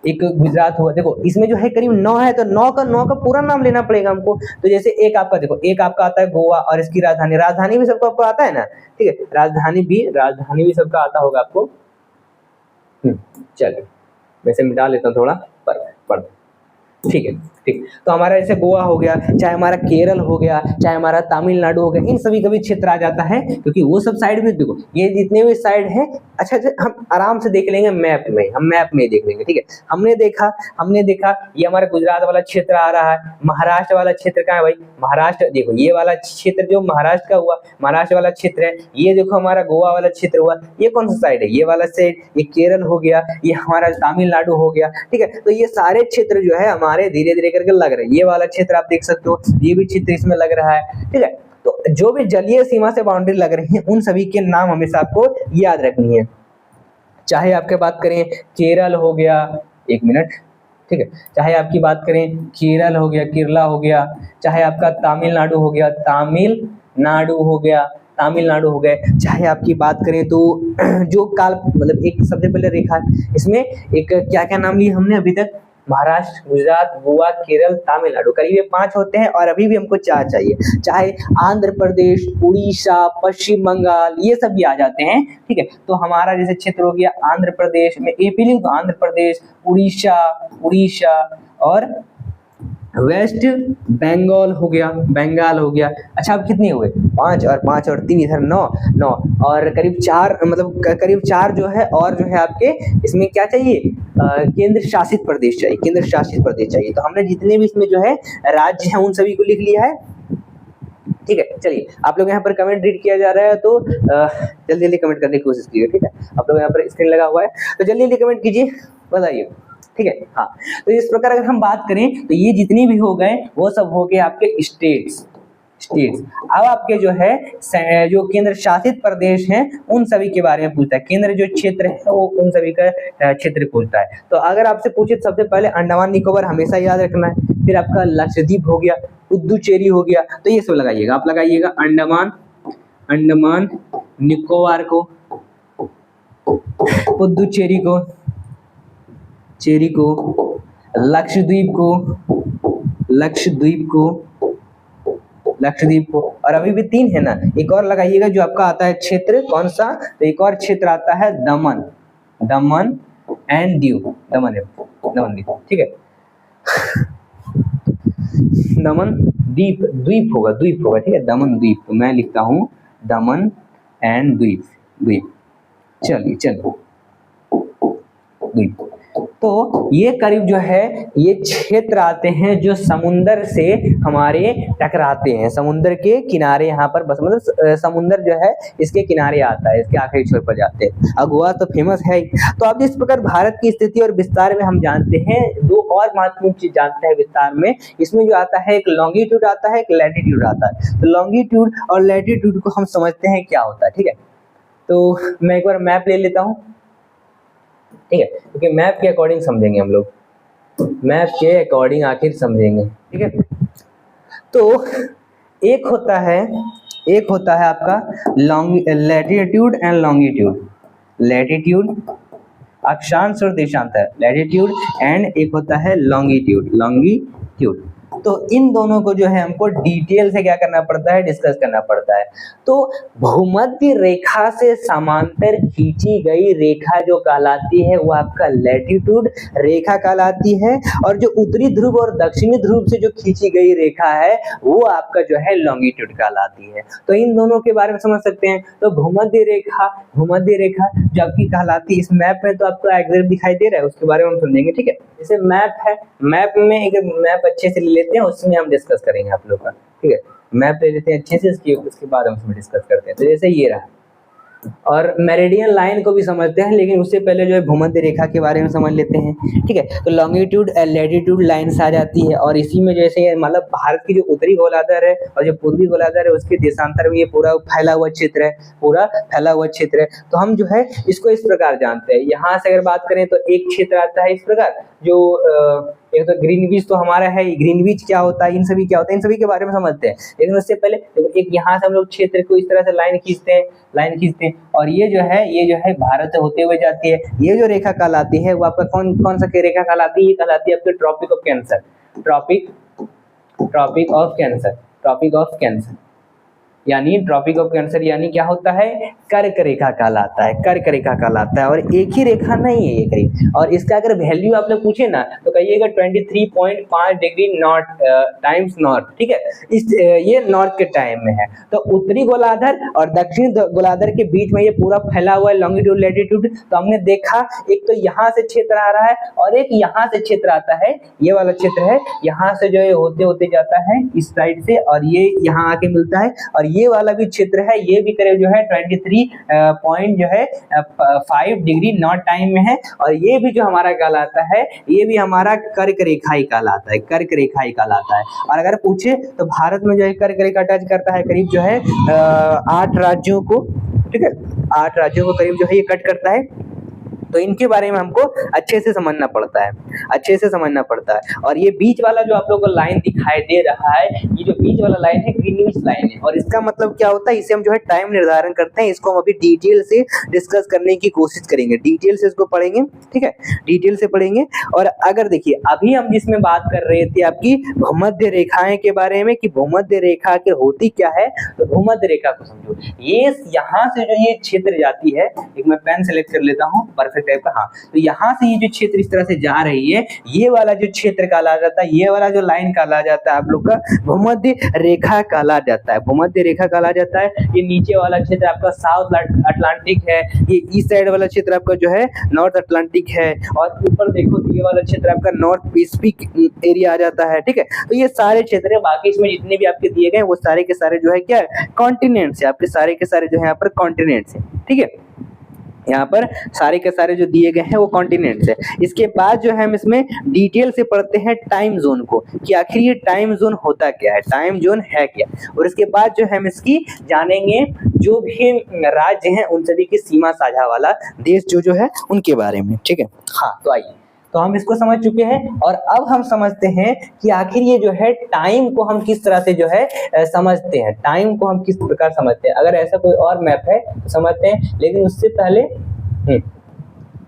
एक गुजरात हुआ। देखो इसमें जो है करीब 9 है, तो 9 का पूरा नाम लेना पड़ेगा हमको। तो जैसे एक आपका देखो, एक आपका आता है गोवा और इसकी राजधानी भी सबको आपको आता है ना, ठीक है, राजधानी भी सबका आता होगा आपको। चलिए वैसे मिटा लेता हूँ थोड़ा पर ठीक है, ठीक। तो हमारा जैसे गोवा हो गया, चाहे हमारा केरल हो गया, चाहे हमारा तमिलनाडु हो गया, इन सभी का भी क्षेत्र आ जाता है, क्योंकि वो सब साइड में देखो ये जितने भी साइड है। अच्छा हम आराम से देख लेंगे मैप में, हम मैप में देख लेंगे, ठीक है। हमने देखा ये हमारा गुजरात वाला क्षेत्र आ रहा है। महाराष्ट्र वाला क्षेत्र कहाँ है भाई? महाराष्ट्र देखो, ये वाला क्षेत्र जो महाराष्ट्र का हुआ, महाराष्ट्र वाला क्षेत्र है। ये देखो हमारा गोवा वाला क्षेत्र हुआ, ये कौन सा साइड है? ये वाला साइड। ये केरल हो गया, ये हमारा तमिलनाडु हो गया, ठीक है। तो ये सारे क्षेत्र जो है हमारे धीरे धीरे करके लग रहे हैं। ये वाला क्षेत्र आप देख सकते हो, ये भी क्षेत्र इसमें लग रहा है, ठीक है। तो जो भी जलीय सीमा से बाउंड्री लग रही है उन सभी के नाम हमेशा आपको याद रखनी है। चाहे आपके बात करें केरल हो गया, एक मिनट, ठीक है, चाहे आपकी बात करें केरल हो गया, केरला हो गया, चाहे आपका तमिलनाडु हो गया, तमिलनाडु हो गए, चाहे आपकी बात करें तो जो काल मतलब एक सबसे पहले रेखा है इसमें एक क्या क्या नाम लिए हमने अभी तक? महाराष्ट्र, गुजरात, गोवा, केरल, तमिलनाडु, करीब ये 5 होते हैं, और अभी भी हमको 4 चाहिए। चाहे आंध्र प्रदेश, उड़ीसा, पश्चिम बंगाल, ये सब भी आ जाते हैं, ठीक है। तो हमारा जैसे क्षेत्र हो गया आंध्र प्रदेश में, एपी लिंक आंध्र प्रदेश, उड़ीसा और वेस्ट बंगाल हो गया। अच्छा अब कितने हुए? 5 और 3 इधर 9 और करीब 4 जो है, और जो है आपके इसमें क्या चाहिए? केंद्र शासित प्रदेश चाहिए। तो हमने जितने भी इसमें जो है राज्य हैं उन सभी को लिख लिया है, ठीक है। चलिए आप लोग यहाँ पर कमेंट रीड किया जा रहा है, तो जल्दी कमेंट करने की कोशिश कीजिए, ठीक है। आप लोग यहाँ पर स्क्रीन लगा हुआ है तो जल्दी कमेंट कीजिए, बताइए, ठीक है। हाँ, तो इस प्रकार अगर हम बात करें तो ये जितने भी हो गए वो सब हो गए आपके स्टेट्स। अब आपके जो है जो केंद्र शासित प्रदेश हैं उन सभी के बारे में पूछता है। केंद्र जो क्षेत्र है वो उन सभी का क्षेत्र पूछता है। तो अगर आपसे पूछे सबसे पहले अंडमान निकोबार हमेशा याद रखना है, फिर आपका लक्षद्वीप हो गया, पुदुचेरी हो गया, तो ये सब लगाइएगा। आप लगाइएगा अंडमान निकोबार को, पुदुचेरी को, लक्षद्वीप को, और अभी भी 3 है ना, एक और लगाइएगा जो आपका आता है क्षेत्र, कौन सा? तो एक और क्षेत्र आता है दमन एंड दीव, ठीक है। दमन द्वीप होगा, ठीक है, दमन द्वीप। तो मैं लिखता हूँ दमन एंड द्वीप। चलिए द्वीप। तो ये करीब जो है ये क्षेत्र आते हैं जो समुंदर से हमारे टकराते हैं, समुंदर के किनारे यहाँ पर बस, मतलब समुंदर जो है इसके किनारे आता है, इसके आखिरी छोर पर जाते हैं। अब गोवा तो फेमस है ही। तो अब जिस प्रकार भारत की स्थिति और विस्तार में हम जानते हैं, 2 और महत्वपूर्ण चीज जानते हैं विस्तार में। इसमें जो आता है एक लॉन्गिट्यूड आता है, एक लैटिट्यूड आता है। तो लॉन्गिट्यूड और लैटिट्यूड को हम समझते हैं क्या होता है, ठीक है। तो मैं एक बार मैप ले लेता हूँ, ठीक है, क्योंकि मैप के अकॉर्डिंग समझेंगे हम लोग, मैप के अकॉर्डिंग आखिर समझेंगे, ठीक है। तो एक होता है आपका लैटिट्यूड एंड लॉन्गिट्यूड, अक्षांश और देशांतर, लैटिट्यूड, एंड एक होता है लॉन्गिट्यूड। तो इन दोनों को जो है हमको डिटेल से क्या करना पड़ता है? डिस्कस करना पड़ता है। तो भूमध्य रेखा से समांतर खींची गई रेखा जो कहलाती है वो आपका लैटिट्यूड रेखा कहलाती है, और जो उत्तरी ध्रुव और दक्षिणी ध्रुव से जो खींची गई रेखा है वो आपका जो है लॉन्गिट्यूड कहलाती है। तो इन दोनों के बारे में समझ सकते हैं। तो भूमध्य रेखा जो आपकी कहलाती है, इस मैप में तो आपको एग्जैक्ट दिखाई दे रहा है, उसके बारे में हम समझेंगे, ठीक है। जैसे मैप है, मैप में एक मैप अच्छे से ले लेते हैं, उसमें हम डिस्कस करेंगे आप लोग का, ठीक है। मैप ले लेते हैं अच्छे से, उसके बाद हम उसमें डिस्कस करते हैं। तो जैसे ये रहा, और मेरिडियन लाइन को भी समझते हैं, लेकिन उससे पहले जो है भूमध्य रेखा के बारे में समझ लेते हैं। ठीक है, तो लॉन्गिट्यूड लैटिट्यूड लाइन्स आ जाती है, और इसी में जैसे मतलब भारत की जो उत्तरी गोलार्ध है और जो पूर्वी गोलार्ध है उसके देशांतर में ये पूरा फैला हुआ क्षेत्र है, पूरा फैला हुआ क्षेत्र है। तो हम जो है इसको इस प्रकार जानते हैं। यहाँ से अगर बात करें तो एक क्षेत्र आता है इस प्रकार, जो एक तो ग्रीनविच तो हमारा है, ग्रीनविच क्या होता है, इन सभी क्या होता है, इन सभी के बारे में समझते हैं। लेकिन उससे पहले एक यहाँ से हम लोग क्षेत्र को इस तरह से लाइन खींचते हैं, और ये जो है भारत से होते हुए जाती है। ये जो रेखा कहलाती है वो आपका कौन सा रेखा कहलाती है, ये कहलाती है आपके tropic of cancer, tropic of cancer यानी ट्रॉपिक ऑफ कैंसर यानी क्या होता है, कर्क रेखा कहलाता है, कर्क रेखा कहलाता है। और एक ही रेखा नहीं है ये करीब, और इसका अगर वैल्यू आप लोग पूछे ना तो कहिएगा 23.5 डिग्री नॉर्थ टाइम्स नॉर्थ। ठीक है, ये नॉर्थ के टाइम में है। तो उत्तरी गोलार्ध और दक्षिण गोलार्ध के बीच में ये पूरा फैला हुआ है लॉन्गिट्यूड लैटिट्यूड। तो हमने देखा एक तो यहाँ से क्षेत्र आ रहा है और एक यहाँ से क्षेत्र आता है, ये वाला क्षेत्र है, यहाँ से जो है होते होते जाता है इस साइड से, और ये यहाँ आके मिलता है। और ये वाला भी क्षेत्र है, ये भी करीब जो है 23.5 डिग्री नॉर्थ टाइम में है। और ये भी जो हमारा कहलाता है, ये भी हमारा कर्क रेखा ही कहलाता है, कर्क रेखा ही कहलाता है। और अगर पूछे तो भारत में जो है कर्क रेखा टच करता है करीब जो है 8 राज्यों को। ठीक है, 8 राज्यों को करीब जो है ये कट करता है। तो इनके बारे में हमको अच्छे से समझना पड़ता है, अच्छे से समझना पड़ता है। और ये बीच वाला जो आप लोगों को लाइन दिखाई दे रहा है, ये जो बीच वाला लाइन है ग्रीनविच लाइन है। और इसका मतलब क्या होता है, इसे हम जो है टाइम निर्धारण करते हैं। इसको हम अभी डिटेल से डिस्कस करने की कोशिश करेंगे, डिटेल से इसको पढ़ेंगे। ठीक है, डिटेल से पढ़ेंगे। और अगर देखिए अभी हम जिसमें बात कर रहे थे आपकी भूमध्य रेखाएं के बारे में, कि भूमध्य रेखा के होती क्या है, तो भूमध्य रेखा को समझो। ये यहाँ से जो ये क्षेत्र जाती है, एक मैं पेन सेलेक्ट कर लेता हूँ परफेक्ट टाइप का। हाँ, तो यहाँ से ये जो क्षेत्र इस तरह से जा रही है, ये वाला जो क्षेत्र कहला जाता है, ये वाला जो लाइन कहला जाता है आप लोग का भूमध्य रेखा कहला जाता है, भूमध्य रेखा कहला जाता है। ये नीचे वाला क्षेत्र आपका साउथ अटलांटिक है, ये ईस्ट साइड वाला क्षेत्र आपका जो है नॉर्थ अटलांटिक है, और ऊपर देखो तो ये वाला क्षेत्र आपका नॉर्थ पैसिफिक एरिया आ जाता है। ठीक है, तो ये सारे क्षेत्र है। बाकी इसमें जितने भी आपके दिए गए वो सारे के सारे जो है क्या है, कॉन्टिनेंट्स है, आपके सारे के सारे जो है यहाँ पर कॉन्टिनेंट्स है। ठीक है, यहाँ पर सारे के सारे जो दिए गए हैं वो कॉन्टिनेंट्स है। इसके बाद जो है हम इसमें डिटेल से पढ़ते हैं टाइम जोन को, कि आखिर ये टाइम जोन होता क्या है, टाइम जोन है क्या। और इसके बाद जो है हम इसकी जानेंगे जो भी राज्य हैं उन सभी की सीमा साझा वाला देश जो है उनके बारे में। ठीक है, हाँ, तो आइए, तो हम इसको समझ चुके हैं। और अब हम समझते हैं कि आखिर ये जो है टाइम को हम किस तरह से जो है समझते हैं, टाइम को हम किस प्रकार समझते हैं। अगर ऐसा कोई और मैप है तो समझते हैं, लेकिन उससे पहले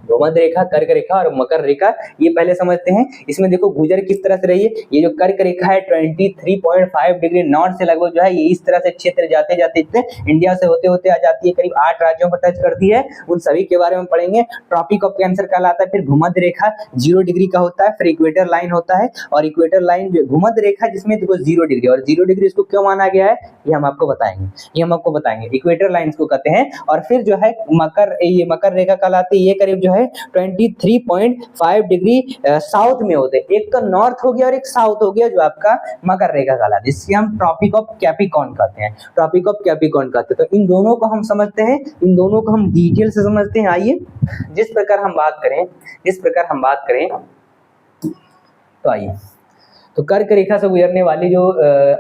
भूमध्य रेखा, कर्क रेखा और मकर रेखा ये पहले समझते हैं। इसमें देखो गुजर किस तरह से रही है। ये जो कर्क रेखा है 23.5 डिग्री नॉर्थ से लगभग जो है ये इस तरह से क्षेत्र जाते जाते इंडिया से होते होते आ जाती है, करीब 8 राज्यों को टच करती है। उन सभी के बारे में पढ़ेंगे। ट्रॉपिक ऑफ कैंसर कहलाता है। फिर भूमध्य रेखा 0 डिग्री का होता है, फिर इक्वेटर लाइन होता है। और इक्वेटर लाइन भूमध्य रेखा जिसमें देखो 0 डिग्री, और 0 डिग्री इसको क्यों माना गया है ये हम आपको बताएंगे, इक्वेटर लाइन को कहते हैं। और फिर जो है ये मकर रेखा कहलाती है, ये करीब जो है 23.5 डिग्री साउथ में होते हैं। एक तो नॉर्थ हो गया और एक साउथ हो गया जो आपका मकर रेखा कहलाता है, जिससे हम ट्रॉपिक ऑफ कैप्रिकॉर्न कहते हैं, ट्रॉपिक ऑफ कैप्रिकॉर्न कहते हैं। तो इन दोनों को हम समझते हैं, इन दोनों को हम डिटेल से समझते हैं। आइए, जिस प्रकार हम बात करें तो आइए, तो कर्क रेखा से गुजरने वाली जो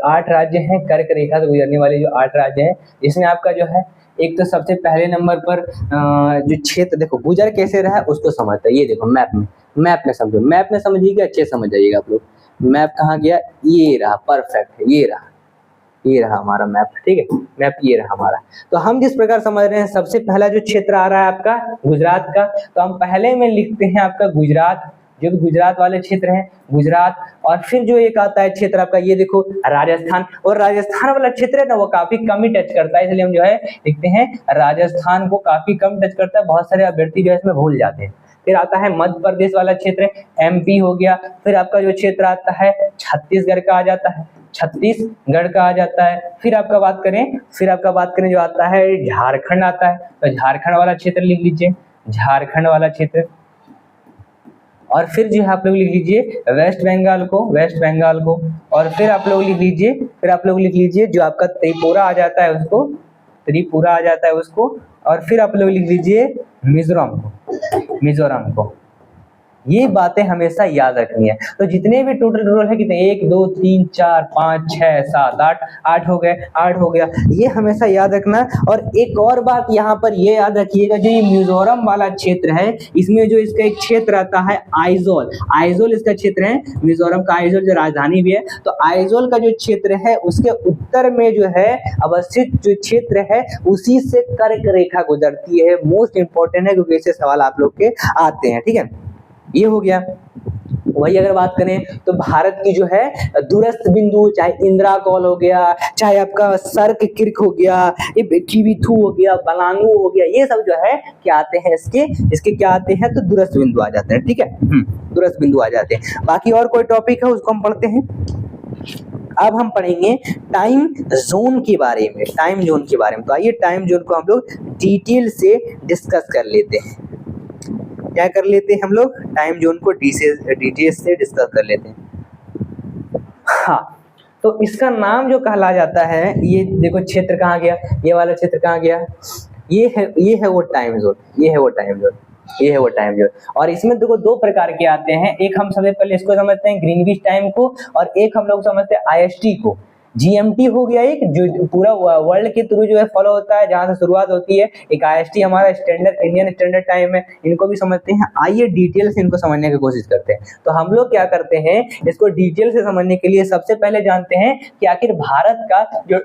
8 राज्य हैं, कर्क रेखा से गुजरने वाले जो 8 राज्य हैं, इसमें आपका जो है एक तो सबसे पहले नंबर पर जो क्षेत्र देखो गुजर कैसे रहा है उसको समझते हैं। ये देखो मैप में समझो, मैप में समझिएगा, अच्छे समझ जाइएगा आप लोग। मैप कहाँ गया, ये रहा, परफेक्ट है, ये रहा हमारा मैप। ठीक है, मैप ये रहा हमारा। तो हम जिस प्रकार समझ रहे हैं, सबसे पहला जो क्षेत्र आ रहा है आपका गुजरात का, तो हम पहले में लिखते हैं आपका गुजरात, जो भी गुजरात वाले क्षेत्र हैं गुजरात। और फिर जो एक आता है क्षेत्र आपका, ये देखो राजस्थान। और राजस्थान वाला क्षेत्र है ना वो काफी कम ही टच करता है, इसलिए हम जो है लिखते हैं राजस्थान को काफी कम टच करता है। बहुत सारे अभ्यर्थी जो है इसमें भूल जाते हैं। फिर आता है मध्य प्रदेश वाला क्षेत्र, एमपी हो गया। फिर आपका जो क्षेत्र आता है छत्तीसगढ़ का आ जाता है, छत्तीसगढ़ का आ जाता है। फिर आपका बात करें जो आता है झारखंड आता है, तो झारखंड वाला क्षेत्र लिख लीजिए, झारखंड वाला क्षेत्र। और फिर जो है आप लोग लिख लीजिए वेस्ट बंगाल को। और फिर आप लोग लिख लीजिए जो आपका त्रिपुरा आ जाता है उसको, त्रिपुरा आ जाता है उसको, और फिर आप लोग लिख लीजिए मिजोरम को, मिजोरम को। ये बातें हमेशा याद रखनी है। तो जितने भी टोटल रूल है कितने, 1 2 3 4 5 6 7 8, 8 हो गए, 8 हो गया, ये हमेशा याद रखना। और एक और बात यहाँ पर ये याद रखिएगा, जो ये मिजोरम वाला क्षेत्र है, इसमें जो इसका एक क्षेत्र आता है आइजोल, आइजोल इसका क्षेत्र है, मिजोरम का आइजोल जो राजधानी भी है। तो आइजोल का जो क्षेत्र है उसके उत्तर में जो है अवस्थित जो क्षेत्र है, उसी से कर्क रेखा गुजरती है। मोस्ट इंपॉर्टेंट है क्योंकि इससे सवाल आप लोग के आते हैं, ठीक है। ये हो गया। वही अगर बात करें तो भारत की जो है दूरस्थ बिंदु, चाहे इंदिरा कॉल हो गया, चाहे आपका सर्क किर्क हो गया, किविथु हो गया, बलांगू हो गया, ये सब जो है क्या आते हैं, इसके क्या आते हैं, तो दूरस्थ बिंदु आ जाते हैं, ठीक है। दूरस्थ बिंदु आ जाते हैं। बाकी और कोई टॉपिक है उसको हम पढ़ते हैं। अब हम पढ़ेंगे टाइम जोन के बारे में, टाइम जोन के बारे में। तो आइए टाइम जोन को हम लोग डिटेल से डिस्कस कर लेते हैं। क्या कर लेते हैं हम लोग, टाइम जोन को डिटेल से डिस्कस कर लेते हैं। हाँ, तो इसका नाम जो कहला जाता है, ये देखो क्षेत्र कहाँ गया, ये वाला क्षेत्र कहाँ गया, ये है वो टाइम जोन, ये है वो टाइम जोन, ये है वो टाइम जोन। और इसमें देखो 2 प्रकार के आते हैं। एक हम सबसे पहले इसको समझते हैं ग्रीनविच टाइम को, और एक हम लोग समझते हैं आईएसटी को। जीएमटी हो गया एक जो पूरा वर्ल्ड के थ्रू जो है फॉलो होता है, जहां से शुरुआत होती है। एक आईएसटी हमारा स्टैंडर्ड इंडियन स्टैंडर्ड टाइम है, इनको भी समझते हैं। आइए डिटेल से इनको समझने की कोशिश करते हैं। तो हम लोग क्या करते हैं, इसको डिटेल से समझने के लिए सबसे पहले जानते हैं कि आखिर भारत का जो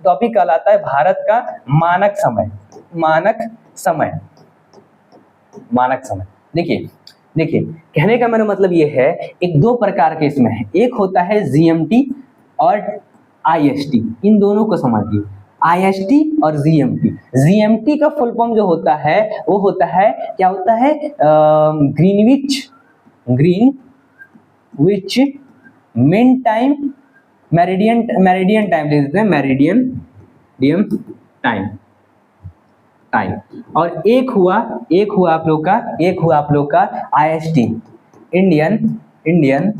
टॉपिक कहलाता है, भारत का मानक समय, मानक समय, मानक समय। देखिए कहने का मेरा मतलब ये है, एक 2 प्रकार के इसमें है, एक होता है जीएमटी और आईएसटी। इन दोनों को समझिए, आईएसटी और जीएमटी। जीएमटी का फुल फॉर्म जो होता है वो होता है, क्या होता है, Greenwich mean time, meridian time ले देते हैं, मेरिडियन टाइम। और एक हुआ आप लोग का आईएसटी, इंडियन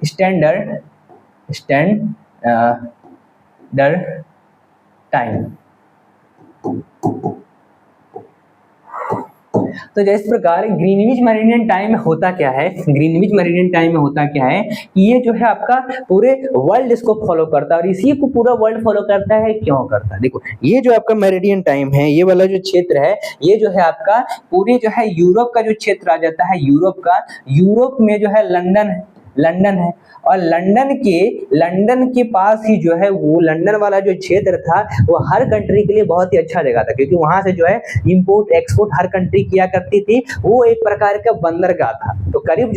स्टैंडर्ड टाइम। तो इस प्रकार ग्रीनविच मेरिडियन टाइम में होता क्या है, ग्रीनविच मेरिडियन टाइम में होता क्या है कि ये जो है आपका पूरे वर्ल्ड इसको फॉलो करता है, और इसी को पूरा वर्ल्ड फॉलो करता है। क्यों करता है, देखो ये जो आपका मेरिडियन टाइम है, ये वाला जो क्षेत्र है, ये जो है आपका पूरे जो है यूरोप का जो क्षेत्र आ जाता है, यूरोप में जो है लंदन है, और लंदन के पास ही जो है वो लंदन वाला जो क्षेत्र था वो हर कंट्री के लिए बहुत ही अच्छा जगह था, क्योंकि वहां से जो है इंपोर्ट एक्सपोर्ट हर कंट्री किया करती थी। वो एक प्रकार का बंदरगाह था। तो करीब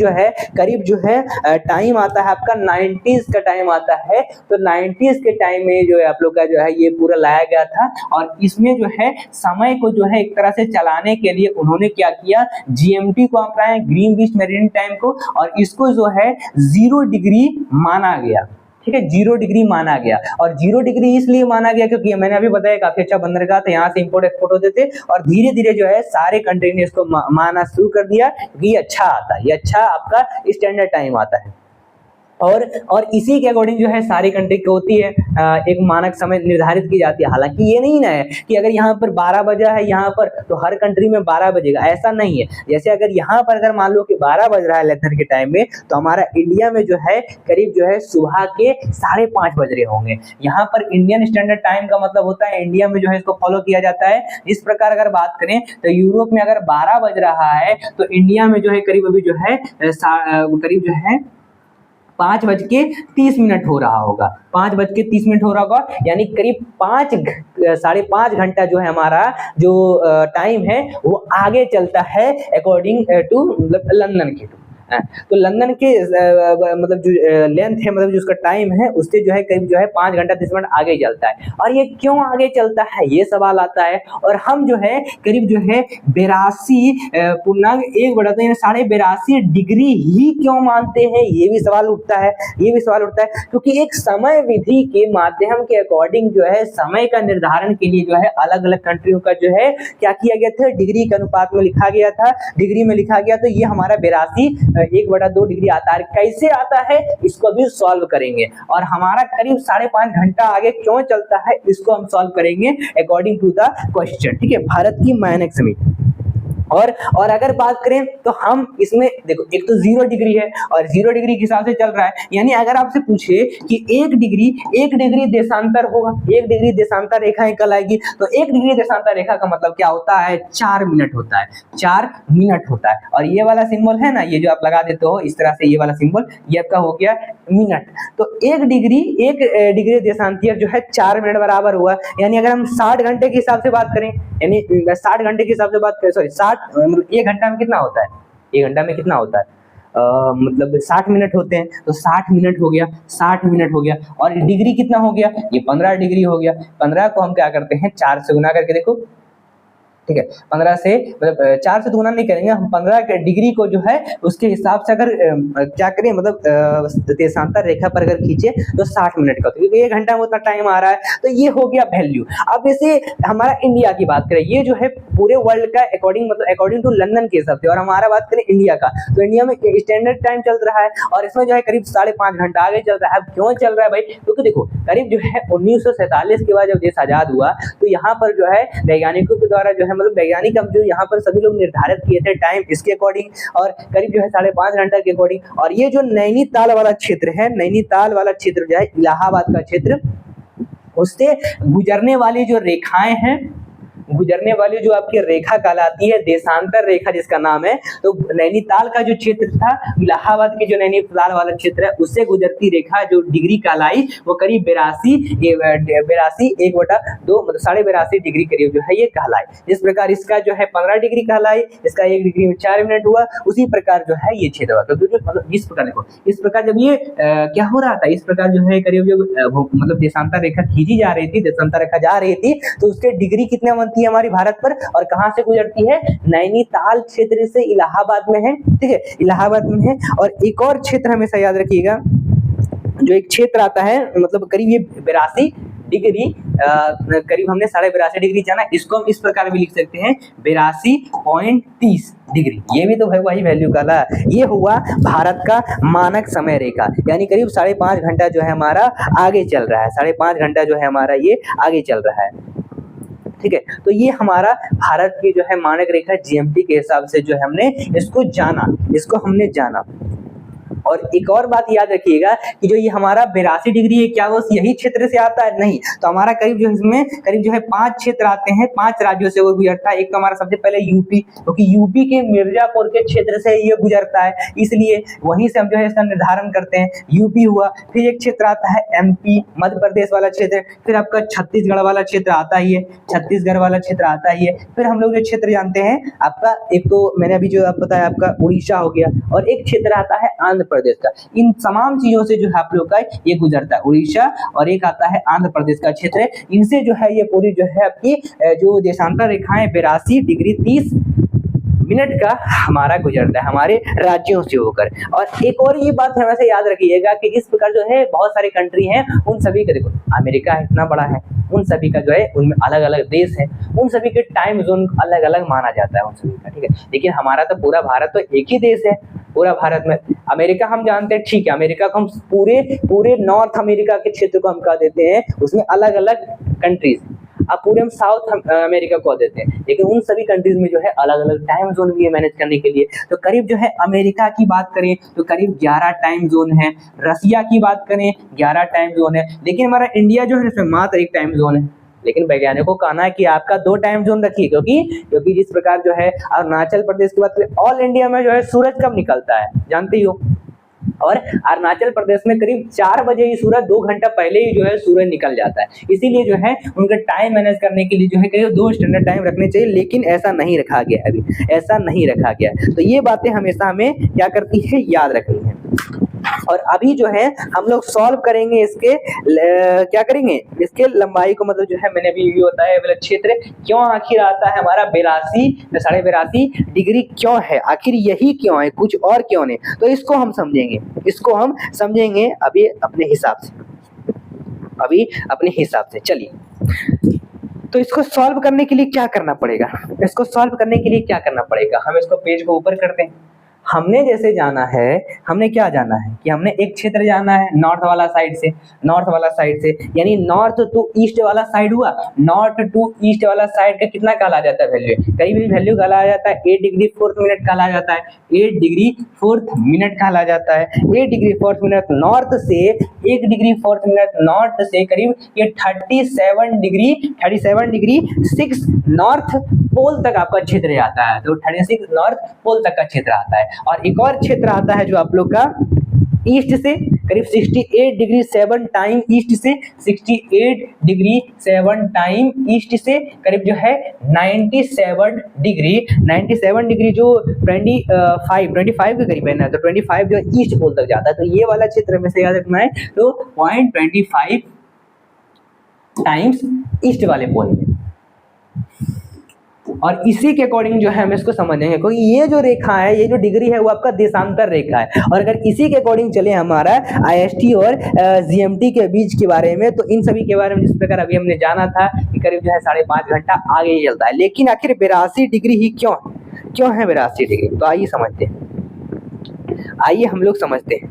जो है टाइम आता है आपका 90s का टाइम आता है। तो 90s के टाइम में जो है आप लोग का जो है ये पूरा लाया गया था, और इसमें जो है समय को जो है एक तरह से चलाने के लिए उन्होंने क्या किया, जीएमटी को अपनाया, ग्रीनविच मेरिडियन टाइम को, और इसको जो है 0 डिग्री माना गया, ठीक है, 0 डिग्री माना गया। और 0 डिग्री इसलिए माना गया क्योंकि मैंने अभी बताया काफी अच्छा बंदरगाह था, यहाँ से इंपोर्ट एक्सपोर्ट होते थे, और धीरे धीरे जो है सारे कंट्री ने इसको माना शुरू कर दिया कि ये अच्छा आता है, ये अच्छा आपका स्टैंडर्ड टाइम आता है। और इसी के अकॉर्डिंग जो है सारी कंट्री की होती है एक मानक समय निर्धारित की जाती है। हालांकि ये नहीं ना है कि अगर यहाँ पर 12 बजा है यहाँ पर तो हर कंट्री में 12 बजेगा, ऐसा नहीं है। जैसे अगर यहाँ पर अगर मान लो कि 12 बज रहा है लंदन के टाइम में, तो हमारा इंडिया में जो है करीब जो है सुबह के 5:30 बज रहे होंगे। यहाँ पर इंडियन स्टैंडर्ड टाइम का मतलब होता है इंडिया में जो है इसको फॉलो किया जाता है। इस प्रकार अगर बात करें तो यूरोप में अगर 12 बज रहा है तो इंडिया में जो है करीब अभी जो है करीब जो है 5:30 हो रहा होगा, 5:30 हो रहा होगा, यानी करीब 5-5.5 घंटा जो है हमारा जो टाइम है वो आगे चलता है अकॉर्डिंग टू मतलब लंदन के। तो लंदन के मतलब जो लेंथ है, मतलब जो उसका टाइम है, उससे जो है करीब जो है 5 घंटा 30 मिनट आगे चलता है। और ये क्यों आगे चलता है, ये सवाल आता है। और हम जो है करीब जो है 82.1/82 डिग्री ही क्यों मानते हैं, ये भी सवाल उठता है। क्योंकि एक समय विधि के माध्यम के अकॉर्डिंग जो है समय का निर्धारण के लिए जो है अलग अलग कंट्रियों का जो है क्या किया गया था, डिग्री के अनुपात में लिखा गया था, डिग्री में लिखा गया। तो ये हमारा 82 1/2 डिग्री आता है। कैसे आता है इसको भी सॉल्व करेंगे, और हमारा करीब 5.5 घंटा आगे क्यों चलता है इसको हम सॉल्व करेंगे अकॉर्डिंग टू द क्वेश्चन। ठीक है, भारत की मानक समिति। और अगर बात करें तो हम इसमें देखो, एक तो 0 डिग्री है और 0 डिग्री के हिसाब से चल रहा है, यानी अगर आपसे पूछे कि 1 डिग्री देशांतर होगा, 1 डिग्री देशांतर रेखा निकल आएगी, तो 1 डिग्री देशांतर रेखा का मतलब क्या होता है, 4 मिनट होता है, 4 मिनट होता है। और ये वाला सिंबल है ना, ये जो आप लगा देते हो इस तरह से, ये वाला सिंबल, ये आपका हो गया मिनट। तो 1 डिग्री देशांतर जो है 4 मिनट बराबर हुआ, यानी अगर हम 60 घंटे के हिसाब से बात करें, यानी 60 घंटे के हिसाब से बात करें, सॉरी 60 मतलब 1 घंटा में कितना होता है, 1 घंटा में कितना होता है, मतलब 60 मिनट होते हैं, तो 60 मिनट हो गया, 60 मिनट हो गया। और डिग्री कितना हो गया, ये 15 डिग्री हो गया। 15 को हम क्या करते हैं, 4 से गुना करके देखो, ठीक है, 15 से मतलब 4 से गुना नहीं करेंगे हम, 15 के डिग्री को जो है उसके हिसाब से अगर क्या करें, मतलब देशांतर रेखा पर अगर खींचे तो 60 मिनट का, क्योंकि 1 घंटा में उतना टाइम आ रहा है, तो ये हो गया वैल्यू। अब जैसे हमारा इंडिया की बात करें, ये जो है पूरे वर्ल्ड का अकॉर्डिंग टू लंदन के हिसाब से, और हमारा बात करें इंडिया का, तो इंडिया में स्टैंडर्ड टाइम चल रहा है और इसमें जो है करीब 5.5 घंटा आगे चल रहा है। अब क्यों चल रहा है भाई, क्योंकि देखो करीब जो है 1947 के बाद जब देश आजाद हुआ, तो यहाँ पर जो है वैज्ञानिकों के द्वारा जो है, मतलब वैज्ञानिक हम जो यहाँ पर सभी लोग निर्धारित किए थे टाइम इसके अकॉर्डिंग, और करीब जो है 5.5 घंटा के अकॉर्डिंग। और ये जो नैनीताल वाला क्षेत्र है, नैनीताल वाला क्षेत्र जो है इलाहाबाद का क्षेत्र, उससे गुजरने वाली जो रेखाएं हैं, गुजरने वाली जो आपकी रेखा कहलाती है देशांतर रेखा जिसका नाम है, तो नैनीताल का जो क्षेत्र था, इलाहाबाद के जो नैनीताल वाला क्षेत्र है, उससे गुजरती रेखा जो डिग्री कहलाई वो करीब 82 1/2 मतलब 82.5 डिग्री करीब जो है ये कहलाई। जिस प्रकार इसका जो है 15 डिग्री कहलाई, इसका 1 डिग्री में 4 मिनट हुआ, उसी प्रकार जो है ये क्षेत्र हुआ। क्योंकि मतलब इस प्रकार देखो, इस प्रकार जब ये क्या हो रहा था, इस प्रकार जो है करीब जो मतलब देशांतर रेखा खींची जा रही थी, देशांतर रेखा जा रही थी, तो उसके डिग्री कितने बनती है हमारी भारत पर, और कहां से गुजरती है, नैनीताल क्षेत्र से इलाहाबाद में है। ठीक है, इलाहाबाद में है। और एक और क्षेत्र हमेशा याद रखिएगा, जो एक क्षेत्र आता है, मतलब करीब ये 82 डिग्री, करीब हमने 82.5 डिग्री जाना, इसको हम इस प्रकार भी लिख सकते हैं 82.30 डिग्री। ये भी तो है वही वैल्यू का था। ये हुआ भारत का मानक समय रेखा, यानी करीब 5.5 घंटा जो है हमारा आगे चल रहा है, 5.5 घंटा जो है हमारा ये आगे चल रहा है। ठीक है, तो ये हमारा भारत की जो है मानक रेखा जीएमटी के हिसाब से जो है हमने इसको हमने जाना। और एक और बात याद रखिएगा कि जो ये हमारा 82 डिग्री है, क्या वो यही क्षेत्र से आता है, नहीं, तो हमारा करीब जो इसमें करीब जो है 5 क्षेत्र आते हैं, 5 राज्यों से वो गुजरता है। एक तो हमारा सबसे पहले यूपी, क्योंकि यूपी के मिर्जापुर के क्षेत्र से ये गुजरता है, इसलिए वहीं से हम जो है इसका निर्धारण करते हैं, यूपी हुआ। फिर एक क्षेत्र आता है एमपी, मध्य प्रदेश वाला क्षेत्र, फिर आपका छत्तीसगढ़ वाला क्षेत्र आता ही है, छत्तीसगढ़ वाला क्षेत्र आता ही है। फिर हम लोग जो क्षेत्र जानते हैं आपका, एक तो मैंने अभी जो आप बताया आपका उड़ीसा हो गया, और एक क्षेत्र आता है आंध्र प्रदेश का। इन तमाम चीजों से जो है आप लोग का ये गुजरता है, उड़ीसा, और एक आता है आंध्र प्रदेश का क्षेत्र। इनसे जो है ये पूरी जो है आपकी जो देशांतर रेखाएं 82 डिग्री 30 मिनट का हमारा गुजरता है हमारे राज्यों से होकर। और एक और ये बात हमेशा याद रखिएगा कि इस प्रकार जो है बहुत सारे कंट्री हैं, उन सभी का देखो, अमेरिका इतना बड़ा है, उन सभी का जो है उनमें अलग अलग देश है, उन सभी के टाइम जोन अलग अलग माना जाता है उन सभी का। ठीक है, लेकिन हमारा तो पूरा भारत तो एक ही देश है, पूरा भारत में। अमेरिका हम जानते हैं, ठीक है, अमेरिका को हम पूरे नॉर्थ अमेरिका के क्षेत्र को हम कह देते हैं, उसमें अलग अलग कंट्रीज। अब पूरे हम साउथ अमेरिका को देते हैं, लेकिन उन सभी कंट्रीज में जो है अलग अलग टाइम जोन भी है मैनेज करने के लिए। तो करीब जो है अमेरिका की बात करें तो करीब 11 टाइम जोन है, रसिया की बात करें 11 टाइम जोन है, लेकिन हमारा इंडिया जो है इसमें मात्र 1 टाइम जोन है। लेकिन वैज्ञानिकों का कहना है कि आपका 2 टाइम जोन रखिए, क्योंकि जिस प्रकार जो है अरुणाचल प्रदेश की बात करें, ऑल इंडिया में जो है सूरज कब निकलता है जानते ही हो, और अरुणाचल प्रदेश में करीब 4 बजे ही सूरज 2 घंटा पहले ही जो है सूरज निकल जाता है। इसीलिए जो है उनका टाइम मैनेज करने के लिए जो है करीब 2 स्टैंडर्ड टाइम रखने चाहिए, लेकिन ऐसा नहीं रखा गया, अभी ऐसा नहीं रखा गया। तो ये बातें हमेशा हमें क्या करती है, याद रखनी है। और अभी जो है हम लोग सॉल्व करेंगे इसके क्या करेंगे, इसके लंबाई को, मतलब जो है मैंने अभी ये बताया वाला क्षेत्र क्यों आखिर आता है हमारा 82 डिग्री क्यों है, आखिर यही क्यों है, कुछ और क्यों नहीं। तो इसको हम समझेंगे अभी अपने हिसाब से। चलिए, तो इसको सॉल्व करने के लिए क्या करना पड़ेगा, हम इसको पेज को ऊपर करते हैं, हमने जैसे जाना है, हमने क्या जाना है कि हमने एक क्षेत्र जाना है नॉर्थ वाला साइड से, नॉर्थ वाला साइड से यानी नॉर्थ टू ईस्ट वाला साइड हुआ। नॉर्थ टू ईस्ट वाला साइड का कितना काला जाता है वैल्यू, करीब वैल्यू काला जाता है 8 डिग्री 4 मिनट काला जाता है, 8 डिग्री 4 मिनट काला जाता है। 8 डिग्री 4 मिनट नॉर्थ से, 1 डिग्री 4 मिनट नॉर्थ से करीब ये 37 डिग्री 6 नॉर्थ पोल तक आपका क्षेत्र आता है। तो 36 नॉर्थ पोल तक का क्षेत्र आता है। और एक और क्षेत्र आता है जो आप लोग का ईस्ट से करीब 68 डिग्री 7 टाइम ईस्ट से, 68 डिग्री 7 टाइम ईस्ट से करीब जो है 97 डिग्री जो 25 के करीब है ना, तो 25 जो ईस्ट पोल तक जाता है। तो ये वाला क्षेत्र में से याद रखना है, तो 0.25 टाइम्स ईस्ट वाले पोल में। और इसी के अकॉर्डिंग जो है हम इसको समझेंगे, क्योंकि ये जो रेखा है, ये जो डिग्री है वो आपका देशांतर रेखा है। और अगर इसी के अकॉर्डिंग चले हमारा आईएसटी और जीएमटी के बीच के बारे में, तो इन सभी के बारे में जिस प्रकार अभी हमने जाना था कि करीब जो है 5.5 घंटा आगे ही चलता है। लेकिन आखिर 82 डिग्री ही क्यों है 82 डिग्री? तो आइए समझते हैं, आइए हम लोग समझते हैं।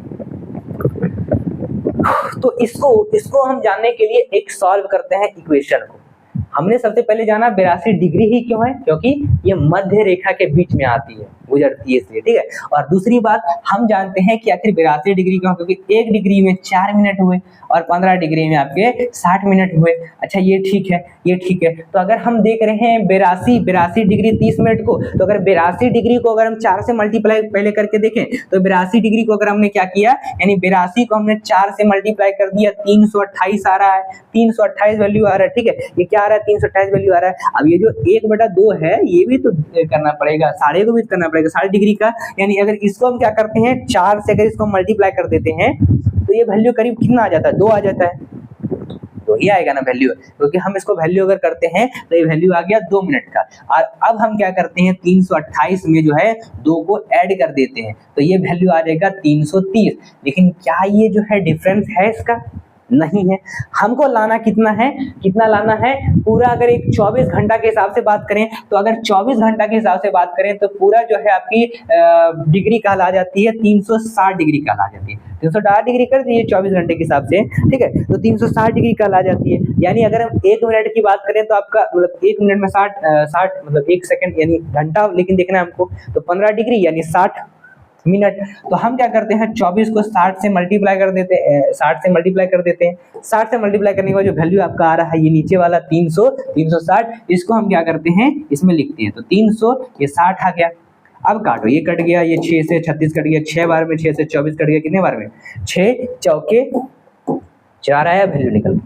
तो इसको हम जानने के लिए एक सॉल्व करते हैं इक्वेशन को। हमने सबसे पहले जाना 82 डिग्री ही क्यों है, क्योंकि ये मध्य रेखा के बीच में आती है, गुजरती है इसलिए, ठीक है। और दूसरी बात हम जानते हैं कि आखिर 82 डिग्री क्यों, क्योंकि 1 डिग्री में 4 मिनट हुए और 15 डिग्री में आपके 60 मिनट हुए। अच्छा ये ठीक है, ये ठीक है। तो अगर हम देख रहे हैं 82 डिग्री 30 मिनट को, तो अगर 82 डिग्री को अगर हम 4 से मल्टीप्लाई पहले करके देखें, तो 82 डिग्री को अगर हमने क्या किया, यानी 82 को हमने 4 से मल्टीप्लाई कर दिया, 328 आ रहा है, 328 वैल्यू आ रहा है, ठीक है। ये क्या आ रहा है, 328 वैल्यू आ रहा है। अब ये जो 1/2 है, ये भी तो करना पड़ेगा, साढ़े को भी करना पड़ेगा, 60 डिग्री का। यानी अगर इसको हम क्या करते हैं, 4 से अगर इसको मल्टीप्लाई कर देते हैं, तो ये वैल्यू करीब कितना आ जाता है, 2 आ जाता है। तो ये आएगा ना वैल्यू, क्योंकि हम इसको वैल्यू अगर करते हैं तो ये वैल्यू आ गया 2 मिनट का। और अब हम क्या करते हैं, 328 में जो है 2 को ऐड कर देते हैं, तो ये वैल्यू आ जाएगा 330। लेकिन क्या ये जो है डिफरेंस है इसका? नहीं है। हमको लाना कितना है, कितना लाना है पूरा। अगर एक 24 घंटा के हिसाब से बात करें, तो अगर 24 घंटा के हिसाब से बात करें तो पूरा जो है आपकी डिग्री कहला जाती है 360 डिग्री कहला जाती है। 360 डिग्री कर दिए 24 घंटे के हिसाब से, ठीक है। तो 360 डिग्री कहला जाती है। यानी अगर हम 1 मिनट की बात करें तो आपका मतलब 1 मिनट में 60 मतलब 1 सेकंड यानी घंटा, लेकिन देखना है हमको, तो 15 डिग्री यानी 60 मिनट। तो हम क्या करते हैं, 24 को 60 से मल्टीप्लाई कर देते हैं, 60 से मल्टीप्लाई कर देते हैं। 60 से मल्टीप्लाई करने के बाद जो वैल्यू आपका आ रहा है, ये नीचे वाला 360, इसको हम क्या करते हैं, इसमें लिखते हैं। तो 300 ये 60 आ गया। अब काटो, ये कट गया, ये 6 से 36 कट गया, 6 बार में 6 से 24 कट गया, कितने बार में, 6 चौके 4 आया वैल्यू निकल,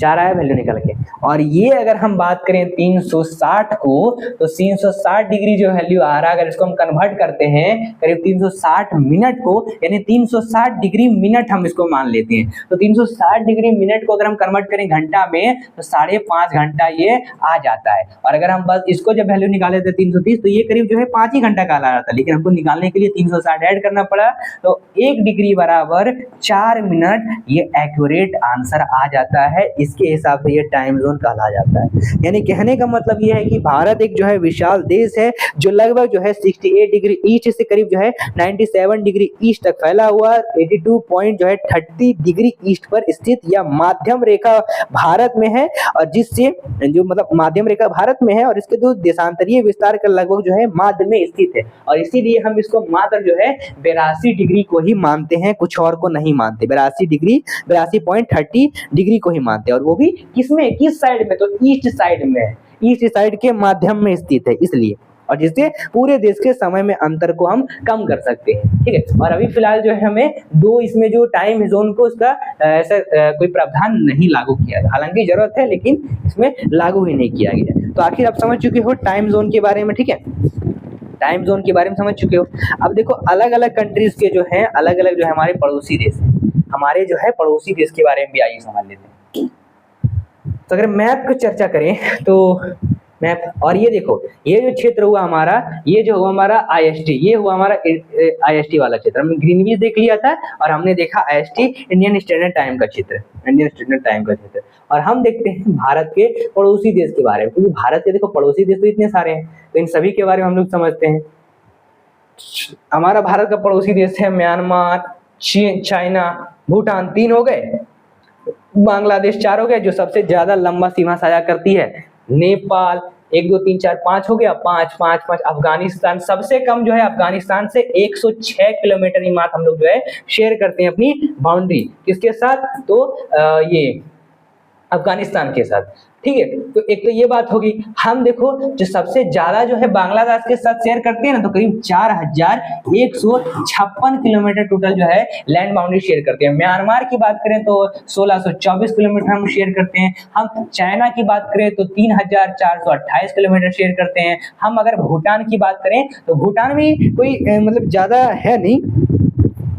4 आया वैल्यू निकल के। और ये अगर हम बात करें 360 को, तो 360 डिग्री जो वैल्यू आ रहा है, अगर इसको हम कन्वर्ट करते हैं करीब 360 मिनट को, यानी 360 डिग्री मिनट हम इसको मान लेते हैं। तो 360 डिग्री मिनट को अगर हम कन्वर्ट करें घंटा में, तो 5.5 घंटा ये आ जाता है। और अगर हम बस इसको जब वैल्यू निकाले थे 330, तो ये करीब जो है 5 ही घंटा का आ रहा था। लेकिन हमको निकालने के लिए 360 ऐड करना पड़ा, तो 1 डिग्री बराबर 4 मिनट, ये एक्यूरेट आंसर आ जाता है। इसके हिसाब से ये टाइम जोन कहा जाता है। यानी कहने का मतलब ये है कि भारत एक जो है विशाल देश है, जो लगभग जो है 68 डिग्री ईस्ट से करीब जो है 97 डिग्री ईस्ट तक फैला हुआ, 82 पॉइंट जो है 30 डिग्री ईस्ट पर स्थित या माध्यम रेखा भारत में है। और जिससे जो मतलब माध्यम रेखा भारत में है, और इसके जो देशांतरीय विस्तार का लगभग जो है माध्य में स्थित है। और इसीलिए हम इसको मात्र जो है 82 डिग्री को ही मानते हैं, कुछ और को नहीं मानते। 82.30 डिग्री को ही मानते हैं। और वो भी किसमें, किस साइड में, तो ईस्ट साइड में है, ईस्ट साइड के माध्यम में स्थित है इसलिए। और जिससे पूरे देश के समय में अंतर को हम कम कर सकते हैं, ठीक है। और अभी फिलहाल जो है हमें दो इसमें जो टाइम जोन को उसका ऐसा कोई प्रावधान नहीं लागू किया गया, हालांकि जरूरत है लेकिन इसमें लागू ही नहीं किया गया। तो आखिर आप समझ चुके हो टाइम जोन के बारे में, ठीक है। टाइम जोन के बारे में समझ चुके हो। अब देखो अलग अलग कंट्रीज के जो है अलग अलग जो है हमारे पड़ोसी देश है, हमारे जो है पड़ोसी देश के बारे में भी आइए समझ लेते हैं। तो अगर मैप की चर्चा करें तो मैप, और ये देखो ये जो क्षेत्र हुआ हमारा, ये जो हुआ हमारा आईएसटी, ये हुआ हमारा आईएसटी वाला क्षेत्र। हमने ग्रीनविच देख लिया था और हमने देखा आईएसटी इंडियन स्टैंडर्ड टाइम का क्षेत्र, इंडियन स्टैंडर्ड टाइम का क्षेत्र। और हम देखते हैं भारत के पड़ोसी देश के बारे में, क्योंकि भारत के देखो पड़ोसी देश तो इतने सारे हैं, तो इन सभी के बारे में हम लोग समझते हैं। हमारा भारत का पड़ोसी देश है म्यांमार, चीन, चाइना, भूटान 3 हो गए, बांग्लादेश 4 हो गए, जो सबसे ज्यादा लंबा सीमा साझा करती है नेपाल 1 2 3 4 5 हो गया, 5 अफगानिस्तान सबसे कम जो है, अफगानिस्तान से 106 किलोमीटर ही मात्र हम लोग जो है शेयर करते हैं अपनी बाउंड्री, किसके साथ, तो ये अफगानिस्तान के साथ, ठीक है। तो एक तो ये बात होगी। हम देखो जो सबसे ज्यादा जो है बांग्लादेश के साथ शेयर करते हैं ना, तो करीब 4156 किलोमीटर टोटल जो है लैंड बाउंड्री शेयर करते हैं। म्यांमार की बात करें तो 1624 किलोमीटर हम शेयर करते हैं। हम चाइना की बात करें तो 3428 किलोमीटर शेयर करते हैं। हम अगर भूटान की बात करें तो भूटान भी कोई मतलब ज्यादा है नहीं,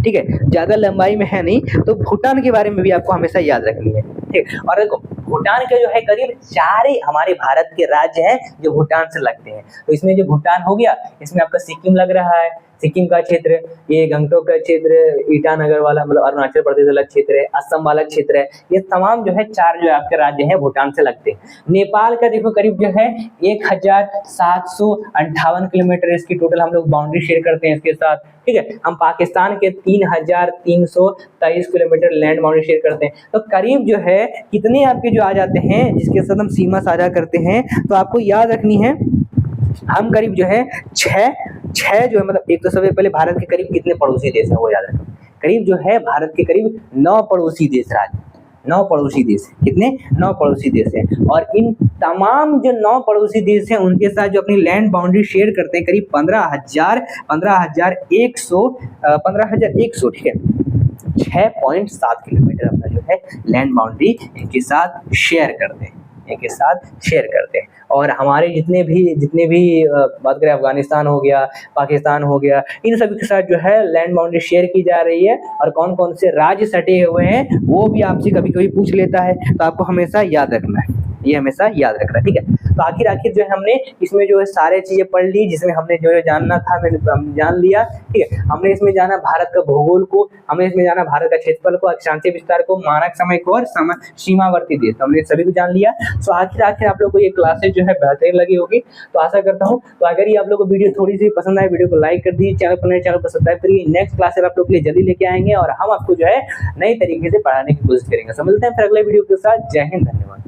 ठीक है, ज्यादा लंबाई में है नहीं, तो भूटान के बारे में भी आपको हमेशा याद रखनी है, ठीक। और देखो भूटान के जो है करीब 4 हमारे भारत के राज्य हैं जो भूटान से लगते हैं। तो इसमें जो भूटान हो गया, इसमें आपका सिक्किम लग रहा है, सिक्किम का क्षेत्र, ये गंगटोक का क्षेत्र, ईटानगर वाला मतलब अरुणाचल प्रदेश वाला क्षेत्र है, असम वाला क्षेत्र है, ये तमाम जो है 4 जो है आपके राज्य हैं भूटान से लगते हैं। नेपाल का देखो करीब जो है 1758 किलोमीटर इसकी टोटल हम लोग बाउंड्री शेयर करते हैं इसके साथ, ठीक है। हम पाकिस्तान के 3323 किलोमीटर लैंड बाउंड्री शेयर करते हैं। तो करीब जो है कितने आपके जो आ जाते हैं जिसके साथ हम सीमा साझा करते हैं, तो आपको याद रखनी है, हम करीब जो है छह जो है, मतलब एक तो सबसे पहले भारत के करीब कितने पड़ोसी देश हैं वो याद रखो। करीब जो है भारत के करीब 9 पड़ोसी देश राज्य, 9 पड़ोसी देश हैं। कितने? 9 पड़ोसी देश हैं। और इन तमाम जो 9 पड़ोसी देश हैं उनके साथ जो अपनी लैंड बाउंड्री शेयर करते हैं करीब 15,100, ठीक है, 6.7 किलोमीटर अपना जो है लैंड बाउंड्री इनके साथ शेयर करते हैं, इनके साथ शेयर करते हैं। और हमारे जितने भी बात करें, अफगानिस्तान हो गया, पाकिस्तान हो गया, इन सभी के साथ जो है लैंड बाउंड्री शेयर की जा रही है। और कौन कौन से राज्य सटे हुए हैं वो भी आपसे कभी कभी पूछ लेता है, तो आपको हमेशा याद रखना है, ये हमेशा याद रखना है, ठीक है। तो आखिर जो है हमने इसमें जो है सारे चीजें पढ़ ली, जिसमें हमने जो है जानना था मैंने जान लिया, ठीक है। हमने इसमें जाना भारत का भूगोल को, हमने इसमें जाना भारत का क्षेत्रफल को, अक्षांशीय विस्तार को, मानक समय को और सीमावर्ती देश, हमने सभी को जान लिया। तो आखिर आप लोग को ये क्लासेज जो है बेहतरीन लगी होगी, तो आशा करता हूँ। तो अगर ये आप लोग को वीडियो थोड़ी सी पसंद आए, वीडियो को लाइक कर दीजिए, चैनल को सब्सक्राइब करिए। नेक्स्ट क्लासेज आप लोग के लिए जल्दी लेके आएंगे और हम आपको जो है नई तरीके से पढ़ाने की कोशिश करेंगे। तो मिलते हैं फिर अगले वीडियो के साथ। जय हिंद, धन्यवाद।